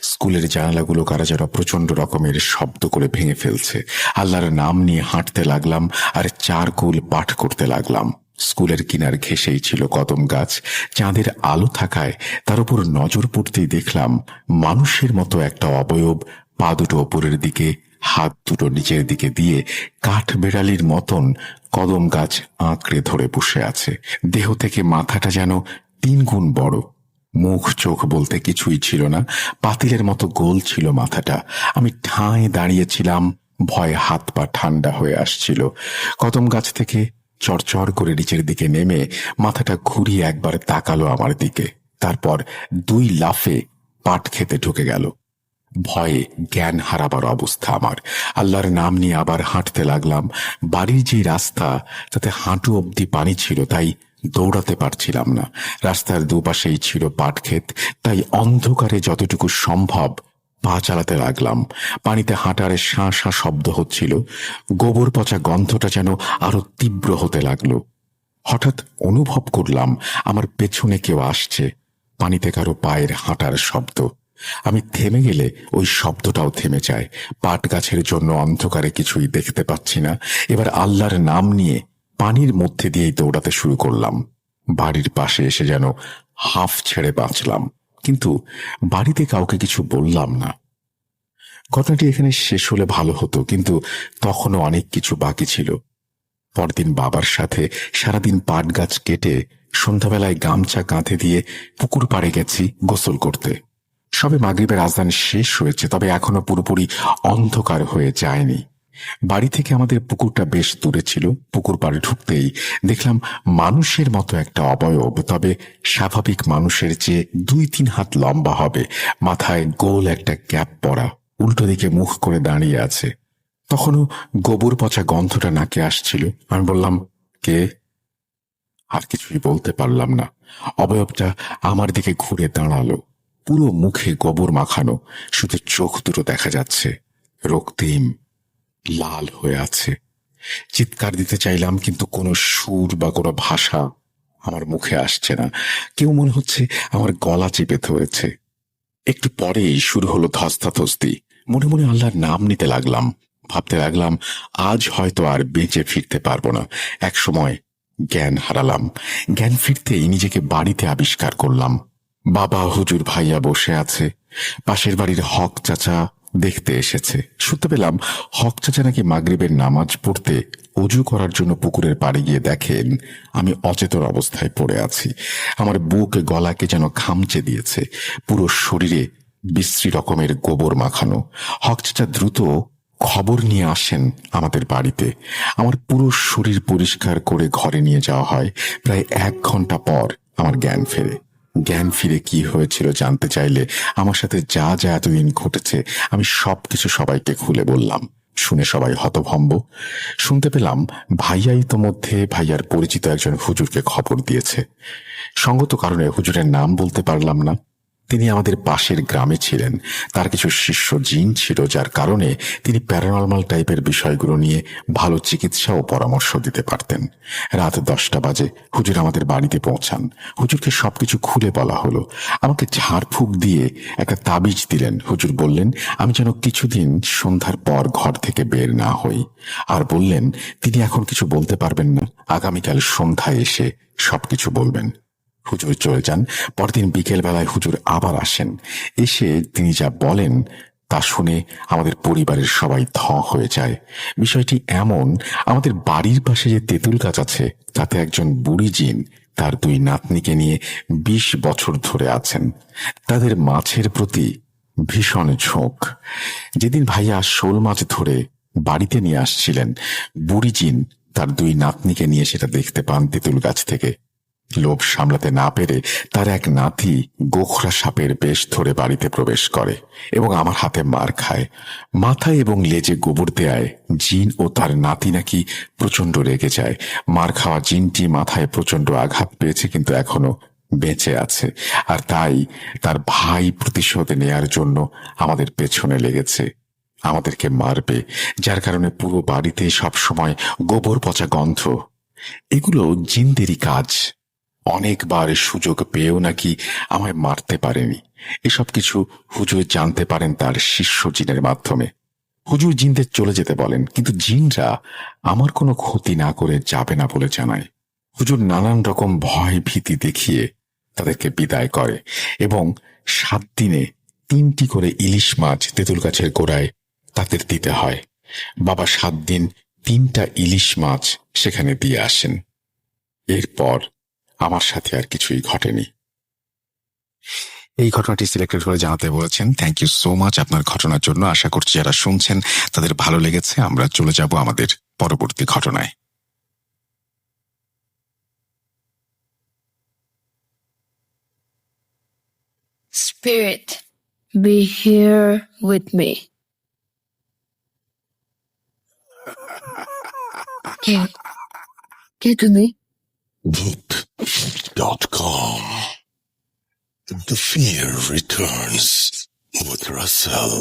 S1: স্কুলের জানালাগুলো কারা যেন প্রচন্ড রকমের শব্দ করে ভেঙে ফেলছে। আল্লাহর নাম নিয়ে হাঁটতে লাগলাম আর 4 কুল পাঠ করতে লাগলাম। স্কুলের কিনার ঘেঁষেই ছিল কদম গাছ। চাঁদের আলো থাকায় তার উপর নজর পড়তেই দেখলাম মানুষের মতো একটা অবয়ব পা দুটো ওপরের দিকে, হাত দুটো নিচের দিকে দিয়ে কাঠ বেড়ালির মতন কদম গাছ আঁকড়ে ধরে বসে আছে। দেহ থেকে মাথাটা যেন 3 গুণ বড়। মুখ চোখ বলতে কিছুই ছিল না। পাতিলের মতো গোল ছিল মাথাটা। আমি ঠাঁই দাঁড়িয়েছিলাম। ভয়ে হাত পা ঠান্ডা হয়ে আসছিল। কদম গাছ থেকে চড়চড় করে নিচের দিকে নেমে মাথাটা ঘুরিয়ে একবার তাকালো আমার দিকে। তারপর 2 লাফে পাট খেতে ঢুকে গেল। ভয়ে জ্ঞান হারাবার অবস্থা আমার। আল্লাহর নাম নিয়ে আবার হাঁটতে লাগলাম। বাড়ির যে রাস্তা তাতে হাঁটু অবধি পানি ছিল, তাই দৌড়াতে পারছিলাম না। রাস্তার দুপাশেই ছিল পাট ক্ষেত, তাই অন্ধকারে যতটুকু সম্ভব পা চালাতে লাগলাম। পানিতে হাঁটার শাঁ শাঁ শব্দ হচ্ছিল। গোবর পচা গন্ধটা যেন আরো তীব্র হতে লাগলো। হঠাৎ অনুভব করলাম আমার পেছনে কেউ আসছে। পানিতে কারো পায়ের হাঁটার শব্দ। আমি থেমে গেলে ওই শব্দটাও থেমে যায়। পাট গাছের জন্য অন্ধকারে কিছুই দেখতে পাচ্ছি না। এবার আল্লাহর নাম নিয়ে পানির মধ্যে দিয়েই দৌড়াতে শুরু করলাম। বাড়ির পাশে এসে যেন হাঁফ ছেড়ে বাঁচলাম, কিন্তু বাড়িতে কাউকে কিছু বললাম না। ঘটনাটি এখানে শেষ হলে ভালো হতো, কিন্তু তখনও অনেক কিছু বাকি ছিল। পরদিন বাবার সাথে সারাদিন পাট গাছ কেটে সন্ধ্যাবেলায় গামছা কাঁধে দিয়ে পুকুর পাড়ে গেছি গোসল করতে। সবে মাগরিবের আজান শেষ হয়েছে, তবে এখনো পুরোপুরি অন্ধকার হয়ে যায়নি। বাড়ি থেকে আমাদের পুকুরটা বেশ দূরে ছিল। পুকুর পাড়ে ঢুকতেই দেখলাম মানুষের মতো একটা অবয়ব, তবে স্বাভাবিক মানুষের চেয়ে 2-3 হাত লম্বা হবে, মাথায় গোল একটা ক্যাপ পরা, উল্টো দিকে মুখ করে দাঁড়িয়ে আছে। তখনও গোবর পচা গন্ধটা নাকে আসছিল। আমি বললাম, কে? আর কিছুই বলতে পারলাম না। অবয়বটা আমার দিকে ঘুরে দাঁড়ালো। পুরো মুখে গোবর মাখানো, শুধু চোখ দুটো দেখা যাচ্ছে, রক্তিম লাল হয়ে আছে। চিৎকার দিতে চাইলাম, কিন্তু কোনো সুর বা কোনো ভাষা আমার মুখে আসছে না। কেউ মনে হচ্ছে আমার গলা চেপে ধরেছে। একটু পরেই শুরু হলো ধস্তাধস্তি। মনে মনে আল্লাহর নাম নিতে লাগলাম। ভাবতে লাগলাম, আজ হয়তো আর বেঁচে ফিরতে পারবো না। এক সময় জ্ঞান হারালাম। জ্ঞান ফিরতেই নিজেকে বাড়িতে আবিষ্কার করলাম। বাবা, হুজুর, ভাইয়া বসে আছে। পাশের বাড়ির হক চাচা দেখতে এসেছে। শুনতে পেলাম হক চাচা নাকি মাগরিবের নামাজ পড়তে অজু করার জন্য পুকুরের পাড়ে গিয়ে দেখেন আমি অচেতন অবস্থায় পড়ে আছি। আমার বুক গলাকে যেন খামচে দিয়েছে। পুরো শরীরে বিশ্রী রকমের গোবর মাখানো। হক চাচা দ্রুত খবর নিয়ে আসেন আমাদের বাড়িতে। আমার পুরো শরীর পরিষ্কার করে ঘরে নিয়ে যাওয়া হয়। প্রায় 1 ঘন্টা পর আমার জ্ঞান ফেরে। জ্ঞান ফিরে কি হয়েছিল জানতে চাইলে আমার সাথে যা যা এতদিন ঘটেছে আমি সবকিছু সবাইকে খুলে বললাম। শুনে সবাই হতভম্ব। শুনতে পেলাম ভাইয়া ইতোমধ্যে ভাইয়ার পরিচিত একজন হুজুরকে খবর দিয়েছে। সঙ্গত কারণে হুজুরের নাম বলতে পারলাম না। তিনি আমাদের পাশের গ্রামে ছিলেন। তার কিছু শিষ্য জিন ছিল, যার কারণে তিনি প্যারানর্মাল টাইপের বিষয়গুলো নিয়ে ভালো চিকিৎসা ও পরামর্শ দিতে পারতেন। রাত 10টা বাজে হুজুর আমাদের বাড়িতে পৌঁছান। হুজুরকে সবকিছু খুলে বলা হলো। আমাকে ঝাড়ফুঁক দিয়ে একটা তাবিজ দিলেন। হুজুর বললেন আমি যেন কিছুদিন সন্ধ্যার পর ঘর থেকে বের না হই, আর বললেন তিনি এখন কিছু বলতে পারবেন না, আগামীকাল সন্ধ্যায় এসে সবকিছু বলবেন। হুজুর চলে যান। পরদিন বিকেল বেলায় হুজুর আবার আসেন। এসে তিনি যা বলেন তা শুনে আমাদের পরিবারের সবাই থ হয়ে যায়। বিষয়টি এমন, আমাদের বাড়ির পাশে যে তেঁতুল গাছ আছে তাতে একজন বুড়ি জিন তার 2 নাতনিকে নিয়ে 20 বছর ধরে আছেন। তাদের মাছের প্রতি ভীষণ ঝোঁক। যেদিন ভাইয়া শোল মাছ ধরে বাড়িতে নিয়ে আসছিলেন, বুড়ি জিন তার 2 নাতনিকে নিয়ে সেটা দেখতে পান তেঁতুল গাছ থেকে। লোভ সামলাতে না পেরে তার এক নাতি গোখরা সাপের বেশ ধরে বাড়িতে প্রবেশ করে এবং আমার হাতে মার খায়। মাথায় এবং লেজে গোবর দেয়ায় জিন ও তার নাতি নাকি প্রচন্ড রেগে যায়। মার খাওয়া জিনটি মাথায় প্রচন্ড আঘাত পেয়েছে, কিন্তু এখনো বেঁচে আছে, আর তাই তার ভাই প্রতিশোধ নেয়ার জন্য আমাদের পেছনে লেগেছে, আমাদেরকে মারবে, যার কারণে পুরো বাড়িতে সবসময় গোবর পচা গন্ধ। এগুলো জিনদেরই কাজ। অনেকবার সুযোগ পেয়েও নাকি আমায় মারতে পারেনি। এসব কিছু হুজুর জানতে পারেন তার শিষ্য জিনের মাধ্যমে। হুজুর জিনদের চলে যেতে বলেন, কিন্তু জিনরা আমার কোনো ক্ষতি না করে যাবে না বলে জানায়। হুজুর নানান রকম ভয় ভীতি দেখিয়ে তাদেরকে বিদায় করে এবং 7 দিনে 3টি করে ইলিশ মাছ তেঁতুল গাছের গোড়ায় তাদের দিতে হয়। বাবা 7 দিন 3টা ইলিশ মাছ সেখানে দিয়ে আসেন। এরপর আমার সাথে আর কিছুই ঘটেনি। এই ঘটনাটি সিলেক্টেড করে জানাতে বলেছেন। থ্যাংক ইউ সো মাচ আপনার ঘটনার জন্য। আশা করছি যারা শুনছেন তাদের ভালো লেগেছে। আমরা চলে যাব আমাদের পরবর্তী ঘটনায়।
S7: Spirit, be here with me. কে তুমি?
S4: Voot.com. The fear returns with Russell.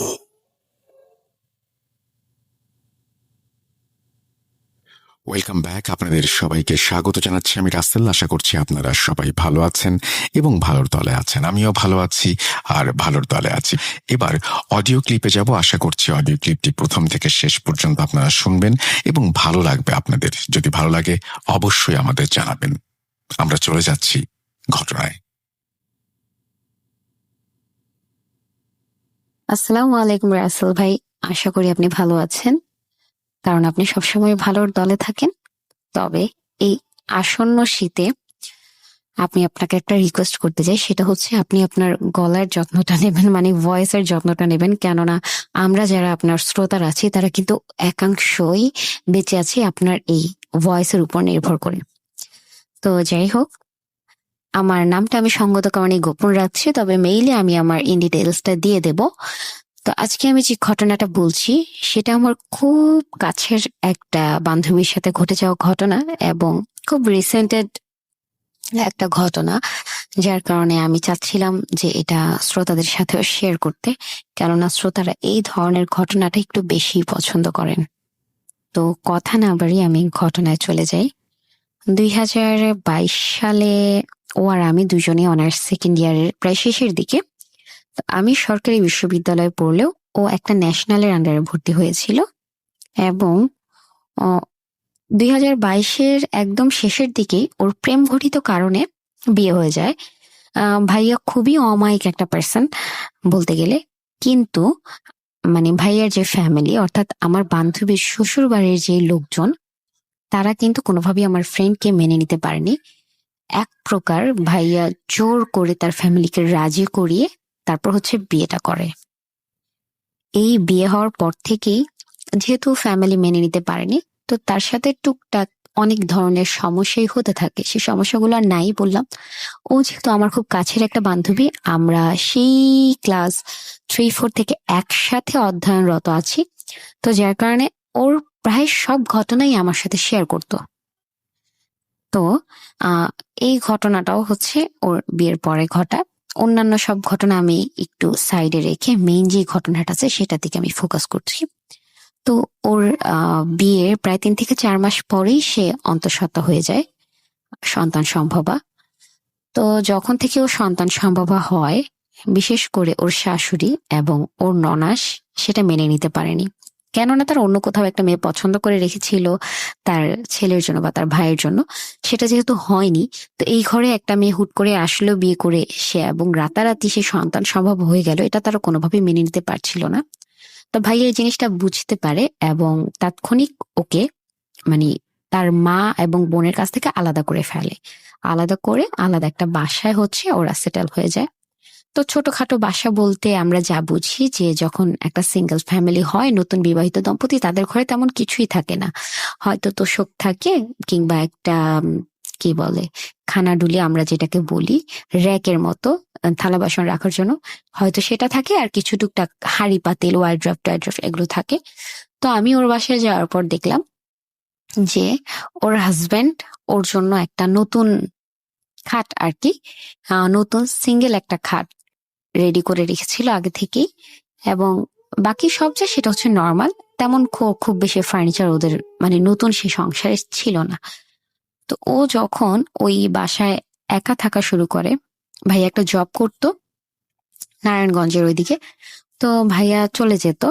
S1: Welcome back. আপনাদের সবাইকে স্বাগত জানাচ্ছি আমি রাসেল। আশা করছি আপনারা সবাই ভালো আছেন এবং ভালোর দলে আছেন। আমিও ভালো আছি আর ভালোর দলে আছি। এবার অডিও ক্লিপে যাব। আশা করছি অডিও ক্লিপটি প্রথম থেকে শেষ পর্যন্ত আপনারা শুনবেন এবং ভালো লাগবে আপনাদের। যদি ভালো লাগে অবশ্যই আমাদের জানাবেন। আমরা চলে যাচ্ছি ঘটনায়।
S8: আসসালামু আলাইকুম রাসেল ভাই, আশা করি আপনি ভালো আছেন, কারণ আপনি সবসময় ভালোর দলে থাকেন। তবে এই আসন্ন শীতে আপনাকে একটা রিকোয়েস্ট করতে চাই, সেটা হচ্ছে আপনি আপনার গলার যত্নটা নেবেন, মানে ভয়েসের যত্নটা নেবেন। কেননা আমরা যারা আপনার শ্রোতার আছি তারা কিন্তু একাংশই বেঁচে আছি আপনার এই ভয়েসের উপর নির্ভর করে। তো যাই হোক, আমার নামটা আমি সঙ্গত কারণে গোপন রাখছি, তবে মেইলে আমি আমার ইন ডিটেলসটা দিয়ে দেব। তো আজকে আমি যে ঘটনাটা বলছি সেটা আমার খুব কাছের একটা বান্ধবীর সাথে ঘটে যাওয়া ঘটনা, এবং খুব রিসেন্টেড একটা ঘটনা, যার কারণে আমি চাচ্ছিলাম যে এটা শ্রোতাদের সাথেও শেয়ার করতে, কেননা শ্রোতারা এই ধরনের ঘটনাটা একটু বেশি পছন্দ করেন। তো কথা না বাড়িয়ে আমি ঘটনায় চলে যাই। 2022 সালে ও আর আমি দুজনেই অনার্স সেকেন্ড ইয়ারের প্রায় শেষের দিকে। তো আমি সরকারি বিশ্ববিদ্যালয়ে পড়লেও ও একটা ন্যাশনালের আন্ডারে ভর্তি হয়েছিল, এবং 2022-এর একদম শেষের দিকেই ওর প্রেম ঘটিত কারণে বিয়ে হয়ে যায়। ভাইয়া খুবই অমায়িক একটা পার্সন বলতে গেলে, কিন্তু মানে ভাইয়ার যে ফ্যামিলি, অর্থাৎ আমার বান্ধবীর শ্বশুর বাড়ির যে লোকজন, তারা কিন্তু কোনোভাবেই আমার ফ্রেন্ডকে মেনে নিতে পারেনি। এক প্রকার ভাইয়া জোর করে তার ফ্যামিলিকে রাজি করিয়ে তারপর হচ্ছে বিয়েটা করে। এই বিয়ে হওয়ার পর থেকেই যেহেতু ফ্যামিলি মেনে নিতে পারেনি, তো তার সাথে টুকটাক অনেক ধরনের সমস্যাই হতে থাকে। সেই সমস্যাগুলো আর নাই বললাম। ও যেহেতু আমার খুব কাছের একটা বান্ধবী, আমরা সেই ক্লাস 3-4 থেকে একসাথে অধ্যয়নরত আছি, তো যার কারণে ওর প্রায় সব ঘটনাই আমার সাথে শেয়ার করতো। তো এই ঘটনাটাও হচ্ছে ওর বিয়ের পরে ঘটা। অন্যান্য সব ঘটনা আমি একটু সাইডে রেখে মেইন যে ঘটনাটা আছে সেটা দিকে আমি ফোকাস করছি। তো ওর বিয়ের প্রায় 3 থেকে 4 মাস পরেই সে অন্তঃসত্ত্বা হয়ে যায়, সন্তান সম্ভবা। তো যখন থেকে ও সন্তান সম্ভবা হয়, বিশেষ করে ওর শাশুড়ি এবং ওর ননাস সেটা মেনে নিতে পারেনি। কেননা তার অন্য কোথাও একটা মেয়ে পছন্দ করে রেখেছিল তার ছেলের জন্য বা তার ভাইয়ের জন্য, সেটা যেহেতু হয়নি, তো এই ঘরে একটা মেয়ে হুট করে আসলো বিয়ে করে সে, এবং রাতারাতি সে সন্তান সম্ভব হয়ে গেল, এটা তারা কোনোভাবেই মেনে নিতে পারছিল না। তো ভাইয়া এই জিনিসটা বুঝতে পারে এবং তাৎক্ষণিক ওকে মানে তার মা এবং বোনের কাছ থেকে আলাদা করে ফেলে। আলাদা করে আলাদা একটা বাসায় হচ্ছে ওরা সেটেল হয়ে যায়। তো ছোটখাটো বাসা বলতে আমরা যা বুঝি যে যখন একটা সিঙ্গেল ফ্যামিলি হয়, নতুন বিবাহিত দম্পতি, তাদের ঘরে তেমন কিছুই থাকে না। হয়তো তোশক থাকে, কিংবা একটা কি বলে খানাডুলি আমরা যেটাকে বলি, র্যাকের মতো থালা বাসন রাখার জন্য, হয়তো সেটা থাকে, আর কিছু টুকটাক হাঁড়ি পাতিল, ওয়ারড্রপ টাইড্রপ এগুলো থাকে। তো আমি ওর বাসায় যাওয়ার পর দেখলাম যে ওর হাজবেন্ড ওর জন্য একটা নতুন খাট আর কি, নতুন সিঙ্গেল একটা খাট রেডি করে রেখেছিল আগে থেকেই, এবং বাকি সব যা সেটা হচ্ছে নর্মাল, তেমন খুব বেশি ফার্নিচার ওদের মানে নতুন সে সংসারে ছিল না। তো ও যখন ওই বাসায় একা থাকা শুরু করে, ভাইয়া একটা জব করতো নারায়ণগঞ্জের ওইদিকে, তো ভাইয়া চলে যেত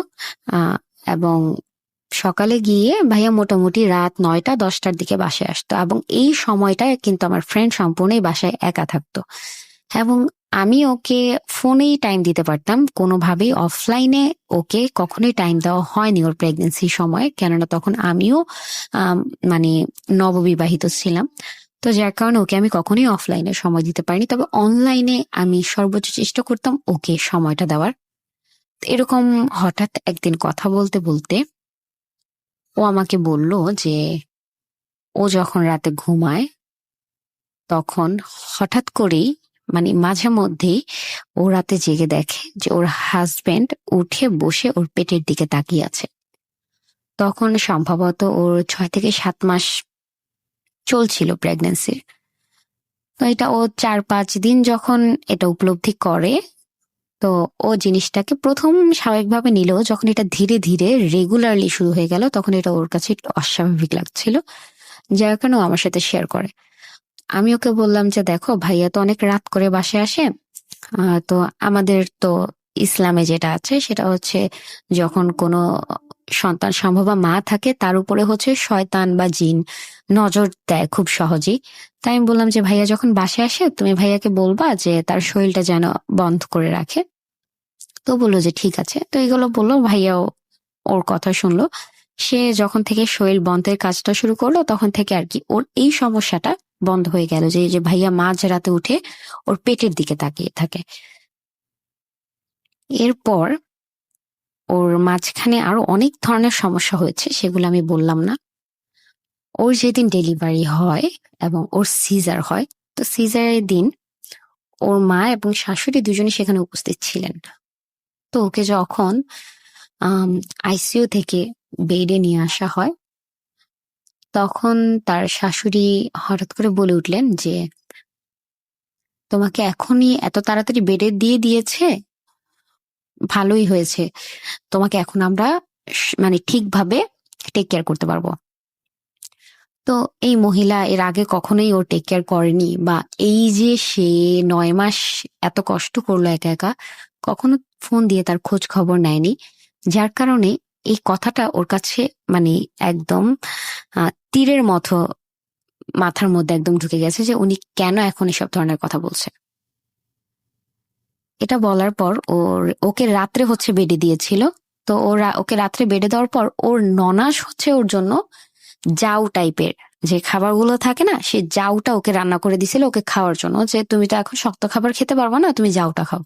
S8: এবং সকালে গিয়ে ভাইয়া মোটামুটি রাত 9টা-10টার দিকে বাসায় আসতো, এবং এই সময়টায় কিন্তু আমার ফ্রেন্ড সম্পূর্ণই বাসায় একা থাকতো, এবং আমি ওকে ফোনেই টাইম দিতে পারতাম, কোনোভাবেই অফলাইনে ওকে কখনোই টাইম দেওয়া হয়নি ওর প্রেগনেন্সির সময়, কেননা তখন আমিও মানে নববিবাহিত ছিলাম। তো যার কারণে ওকে আমি কখনোই অফলাইনে সময় দিতে পারিনি, তবে অনলাইনে আমি সর্বোচ্চ চেষ্টা করতাম ওকে সময়টা দেওয়ার। এরকম হঠাৎ একদিন কথা বলতে বলতে ও আমাকে বলল যে ও যখন রাতে ঘুমায় তখন হঠাৎ করেই মানে মাঝে মধ্যেই ও রাতে জেগে দেখে যে ওর হাজবেন্ড উঠে বসে ওর পেটের দিকে তাকিয়ে আছে। তখন সম্ভবত ওর 6 থেকে 7 মাস চলছিল প্রেগন্যান্সির। তো এটা ও 4-5 দিন যখন এটা উপলব্ধি করে, তো ও জিনিসটাকে প্রথম স্বাভাবিকভাবে নিলেও যখন এটা ধীরে ধীরে রেগুলারলি শুরু হয়ে গেল, তখন এটা ওর কাছে একটু অস্বাভাবিক লাগছিল, যার কারণে ও আমার সাথে শেয়ার করে। আমি ওকে বললাম যে দেখো, ভাইয়া তো অনেক রাত করে বাসায় আসে, তো আমাদের তো ইসলামে যেটা আছে সেটা হচ্ছে যখন কোনো সন্তান সম্ভবা মা থাকে তার উপরে হচ্ছে শয়তান বা জিন নজর দেয় খুব সহজেই। তাই আমি বললাম যে ভাইয়া যখন বাসায় আসে তুমি ভাইয়াকে বলবা যে তার শরীরটা যেন বন্ধ করে রাখে। তো বললো যে ঠিক আছে। তো এগুলো বললো, ভাইয়াও ওর কথা শুনলো। সে যখন থেকে শরীর বন্ধের কাজটা শুরু করলো তখন থেকে আর কি ওর এই সমস্যাটা বন্ধ হয়ে গেল, যে এই যে ভাইয়া মাঝ রাতে উঠে ওর পেটের দিকে তাকিয়ে থাকে। এরপর ওর মাঝখানে আরো অনেক ধরনের সমস্যা হয়েছে, সেগুলো আমি বললাম না। ওর যেদিন ডেলিভারি হয় এবং ওর সিজার হয়, তো সিজারের দিন ওর মা এবং শাশুড়ি দুজনে সেখানে উপস্থিত ছিলেন। তো ওকে যখন আইসিইউ থেকে বেডে নিয়ে আসা হয়, তখন তার শাশুড়ি হঠাৎ করে বলে উঠলেন যে তোমাকে এখনই এত তাড়াতাড়ি বেডে দিয়ে দিয়েছে, ভালোই হয়েছে, তোমাকে এখন আমরা মানে ঠিকভাবে টেক কেয়ার করতে পারবো। তো এই মহিলা এর আগে কখনোই ওর টেক কেয়ার করেনি, বা এই যে সে 9 মাস এত কষ্ট করলো একা একা, কখনো ফোন দিয়ে তার খোঁজ খবর নেয়নি। যার কারণে এই কথাটা ওর কাছে মানে একদম তীরের মতো মাথার মধ্যে একদম ঢুকে গেছে, যে উনি কেন এখন এসব ধরনের কথা বলছে। এটা বলার পর ওকে রাত্রে হচ্ছে বেডে দিয়েছিল। তো ওকে রাত্রে বেডে দেওয়ার পর ওর ননাস হচ্ছে ওর জন্য জাউ টাইপের যে খাবারগুলো থাকে না, সে জাউটা ওকে রান্না করে দিছিল ওকে খাওয়ার জন্য, যে তুমি তো এখন শক্ত খাবার খেতে পারবা না, তুমি জাউটা খাও।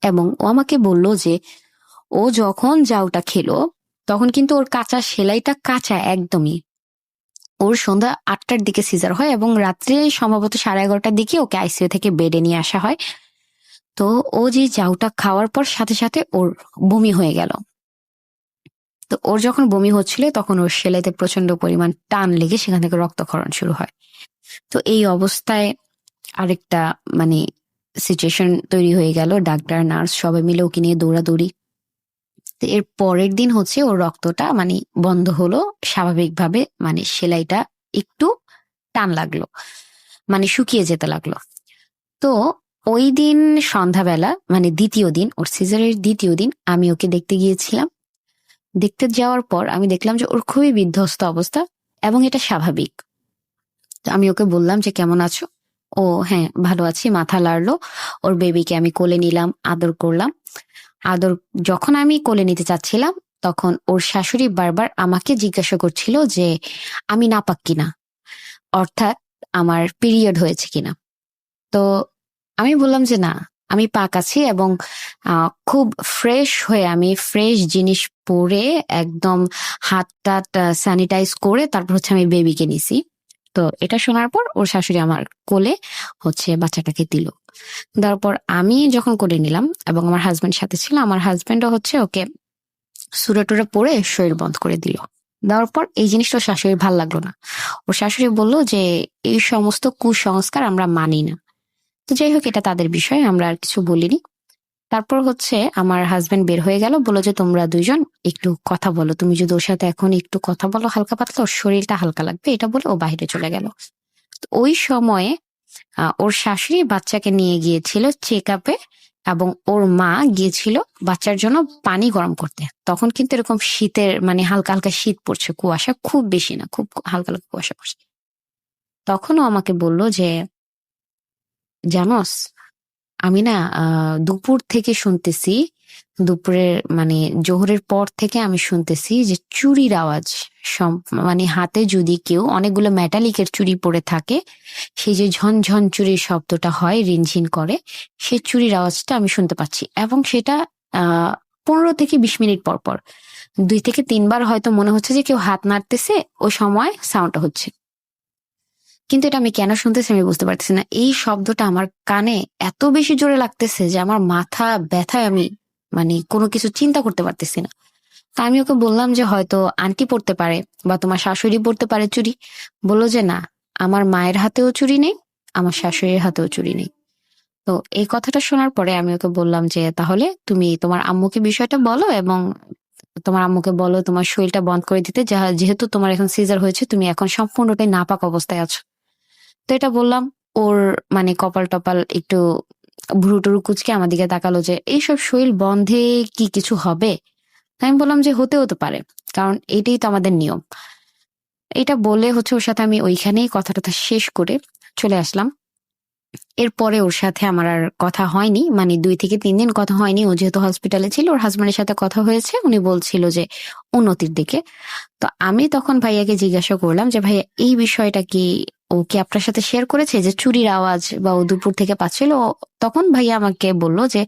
S8: এবং ও আমাকে বলল যে ও যখন জাউটা খেলো তখন কিন্তু ওর কাঁচা সেলাইটা কাঁচা একদমই। ওর সন্ধ্যা 8টার দিকে সিজার হয় এবং রাত্রে সম্ভবত 11:30টার দিকে ওকে আইসিইউ থেকে বেডে নিয়ে আসা হয়। তো ও যে জাউটা খাওয়ার পর সাথে সাথে ওর বমি হয়ে গেল। তো ওর যখন বমি হচ্ছিল তখন ওর সেলাইতে প্রচন্ড পরিমাণ টান লেগে সেখান থেকে রক্তক্ষরণ শুরু হয়। তো এই অবস্থায় আরেকটা মানে সিচুয়েশন তৈরি হয়ে গেল, ডাক্তার নার্স সবাই মিলে ওকে নিয়ে দৌড়াদৌড়ি। তো এর পরের দিন হচ্ছে ওর রক্তটা মানে বন্ধ হলো স্বাভাবিকভাবে, মানে সেলাইটা একটু টান লাগলো, মানে শুকিয়ে যেতে লাগলো। তো ওই দিন সন্ধ্যাবেলা মানে দ্বিতীয় দিন, ওর সিজারের দ্বিতীয় দিন, আমি ওকে দেখতে গিয়েছিলাম। দেখতে যাওয়ার পর আমি দেখলাম যে ওর খুবই বিধ্বস্ত অবস্থা এবং এটা স্বাভাবিক। তো আমি ওকে বললাম যে কেমন আছো? ও হ্যাঁ ভালো আছি, মাথা লাড়লো। ওর বেবিকে আমি কোলে নিলাম, আদর করলাম। আদর যখন আমি কোলে নিতে চাচ্ছিলাম তখন ওর শাশুড়ি বারবার আমাকে জিজ্ঞাসা করছিল যে আমি নাপাক কিনা, অর্থাৎ আমার পিরিয়ড হয়েছে কিনা। তো আমি বললাম যে না, আমি পাক আছি এবং খুব ফ্রেশ হয়ে আমি ফ্রেশ জিনিস পরে একদম হাত টাত স্যানিটাইজ করে তারপর হচ্ছে আমি বেবিকে নিছি। তো এটা শোনার পর ওর শাশুড়ি আমার কোলে হচ্ছে বাচ্চাটাকে দিল। তারপর আমি যখন কোলে নিলাম এবং আমার হাজবেন্ড সাথে ছিল, আমার হাজবেন্ডও হচ্ছে ওকে সুরে টুরে পরে শরীর বন্ধ করে দিল। দেওয়ার পর এই জিনিসটা ওর শাশুড়ির ভাল লাগলো না। ওর শাশুড়ি বলল যে এই সমস্ত কুসংস্কার আমরা মানি না। তো যাই হোক, এটা তাদের বিষয়, আমরা আর কিছু বলিনি। তারপর হচ্ছে আমার হাজবেন্ড বের হয়ে গেল, বললো যে তোমরা দুইজন একটু কথা বলো, তুমি যদি ওর সাথে এখন একটু কথা বলো হালকা পাতলা, ওর শরীরটা হালকা লাগবে, এটা বলে ও বাইরে চলে গেল। ওই সময়ে ওর শাশুড়ি বাচ্চাকে নিয়ে গিয়েছিল চেক আপে এবং ওর মা গিয়েছিল বাচ্চার জন্য পানি গরম করতে। তখন কিন্তু এরকম শীতের মানে হালকা হালকা শীত পড়ছে, কুয়াশা খুব বেশি না, খুব হালকা হালকা কুয়াশা পড়ছে। তখনও আমাকে বলল যে জানোস, আমি না দুপুর থেকে শুনতেছি, দুপুরের মানে জোহরের পর থেকে আমি শুনতেছি যে চুরির আওয়াজ, মানে হাতে যদি কেউ অনেকগুলো মেটালিকের চুরি পরে থাকে, সেই যে ঝনঝন চুরির শব্দটা হয় রিনঝিন করে, সেই চুরির আওয়াজটা আমি শুনতে পাচ্ছি এবং সেটা 15 থেকে 20 মিনিট পর পর 2 থেকে 3 বার হয়তো মনে হচ্ছে যে কেউ হাত নাড়তেছে, ওই সময় সাউন্ডটা হচ্ছে। কিন্তু এটা আমি কেন শুনতেছি আমি বুঝতে পারতেছি না। এই শব্দটা আমার কানে এত বেশি জোরে লাগতেছে যে আমার মাথা ব্যথায় আমি মানে কোনো কিছু চিন্তা করতে পারতেছি না। তা আমি ওকে বললাম যে হয়তো আন্টি পড়তে পারে বা তোমার শাশুড়ি পড়তে পারে চুরি। বললো যে না, আমার মায়ের হাতেও চুরি নেই, আমার শাশুড়ির হাতেও চুরি নেই। তো এই কথাটা শোনার পরে আমি ওকে বললাম যে তাহলে তুমি তোমার আম্মুকে বিষয়টা বলো এবং তোমার আম্মুকে বলো তোমার শরীরটা বন্ধ করে দিতে, যেহেতু তোমার এখন সিজার হয়েছে, তুমি এখন সম্পূর্ণটাই নাপাক অবস্থায় আছো। তো এটা বললাম, ওর মানে কপাল টপাল একটু ভুরু টুরু কুচকে আমার দিকে তাকালো যে এইসব শরীর বন্ধে কি কিছু হবে। আমি বললাম যে হতে পারে, কারণ এটাই তো আমাদের নিয়ম। এটা বলে হচ্ছে ওর সাথে আমি ওইখানেই কথাটা শেষ করে চলে আসলাম। এরপরে ওর সাথে আমার আর কথা হয়নি, মানে 2 থেকে 3 দিন কথা হয়নি। ও যেহেতু হসপিটালে ছিল, ওর হাজবেন্ডের সাথে কথা হয়েছে, উনি বলছিল যে উন্নতির দিকে। তো আমি তখন ভাইয়াকে জিজ্ঞাসা করলাম যে ভাইয়া এই বিষয়টা কি ও কি আপনার সাথে শেয়ার করেছে, যে চুরির আওয়াজ বা ও দুপুর থেকে পাচ্ছিল? তখন ভাইয়া আমাকে বলল যে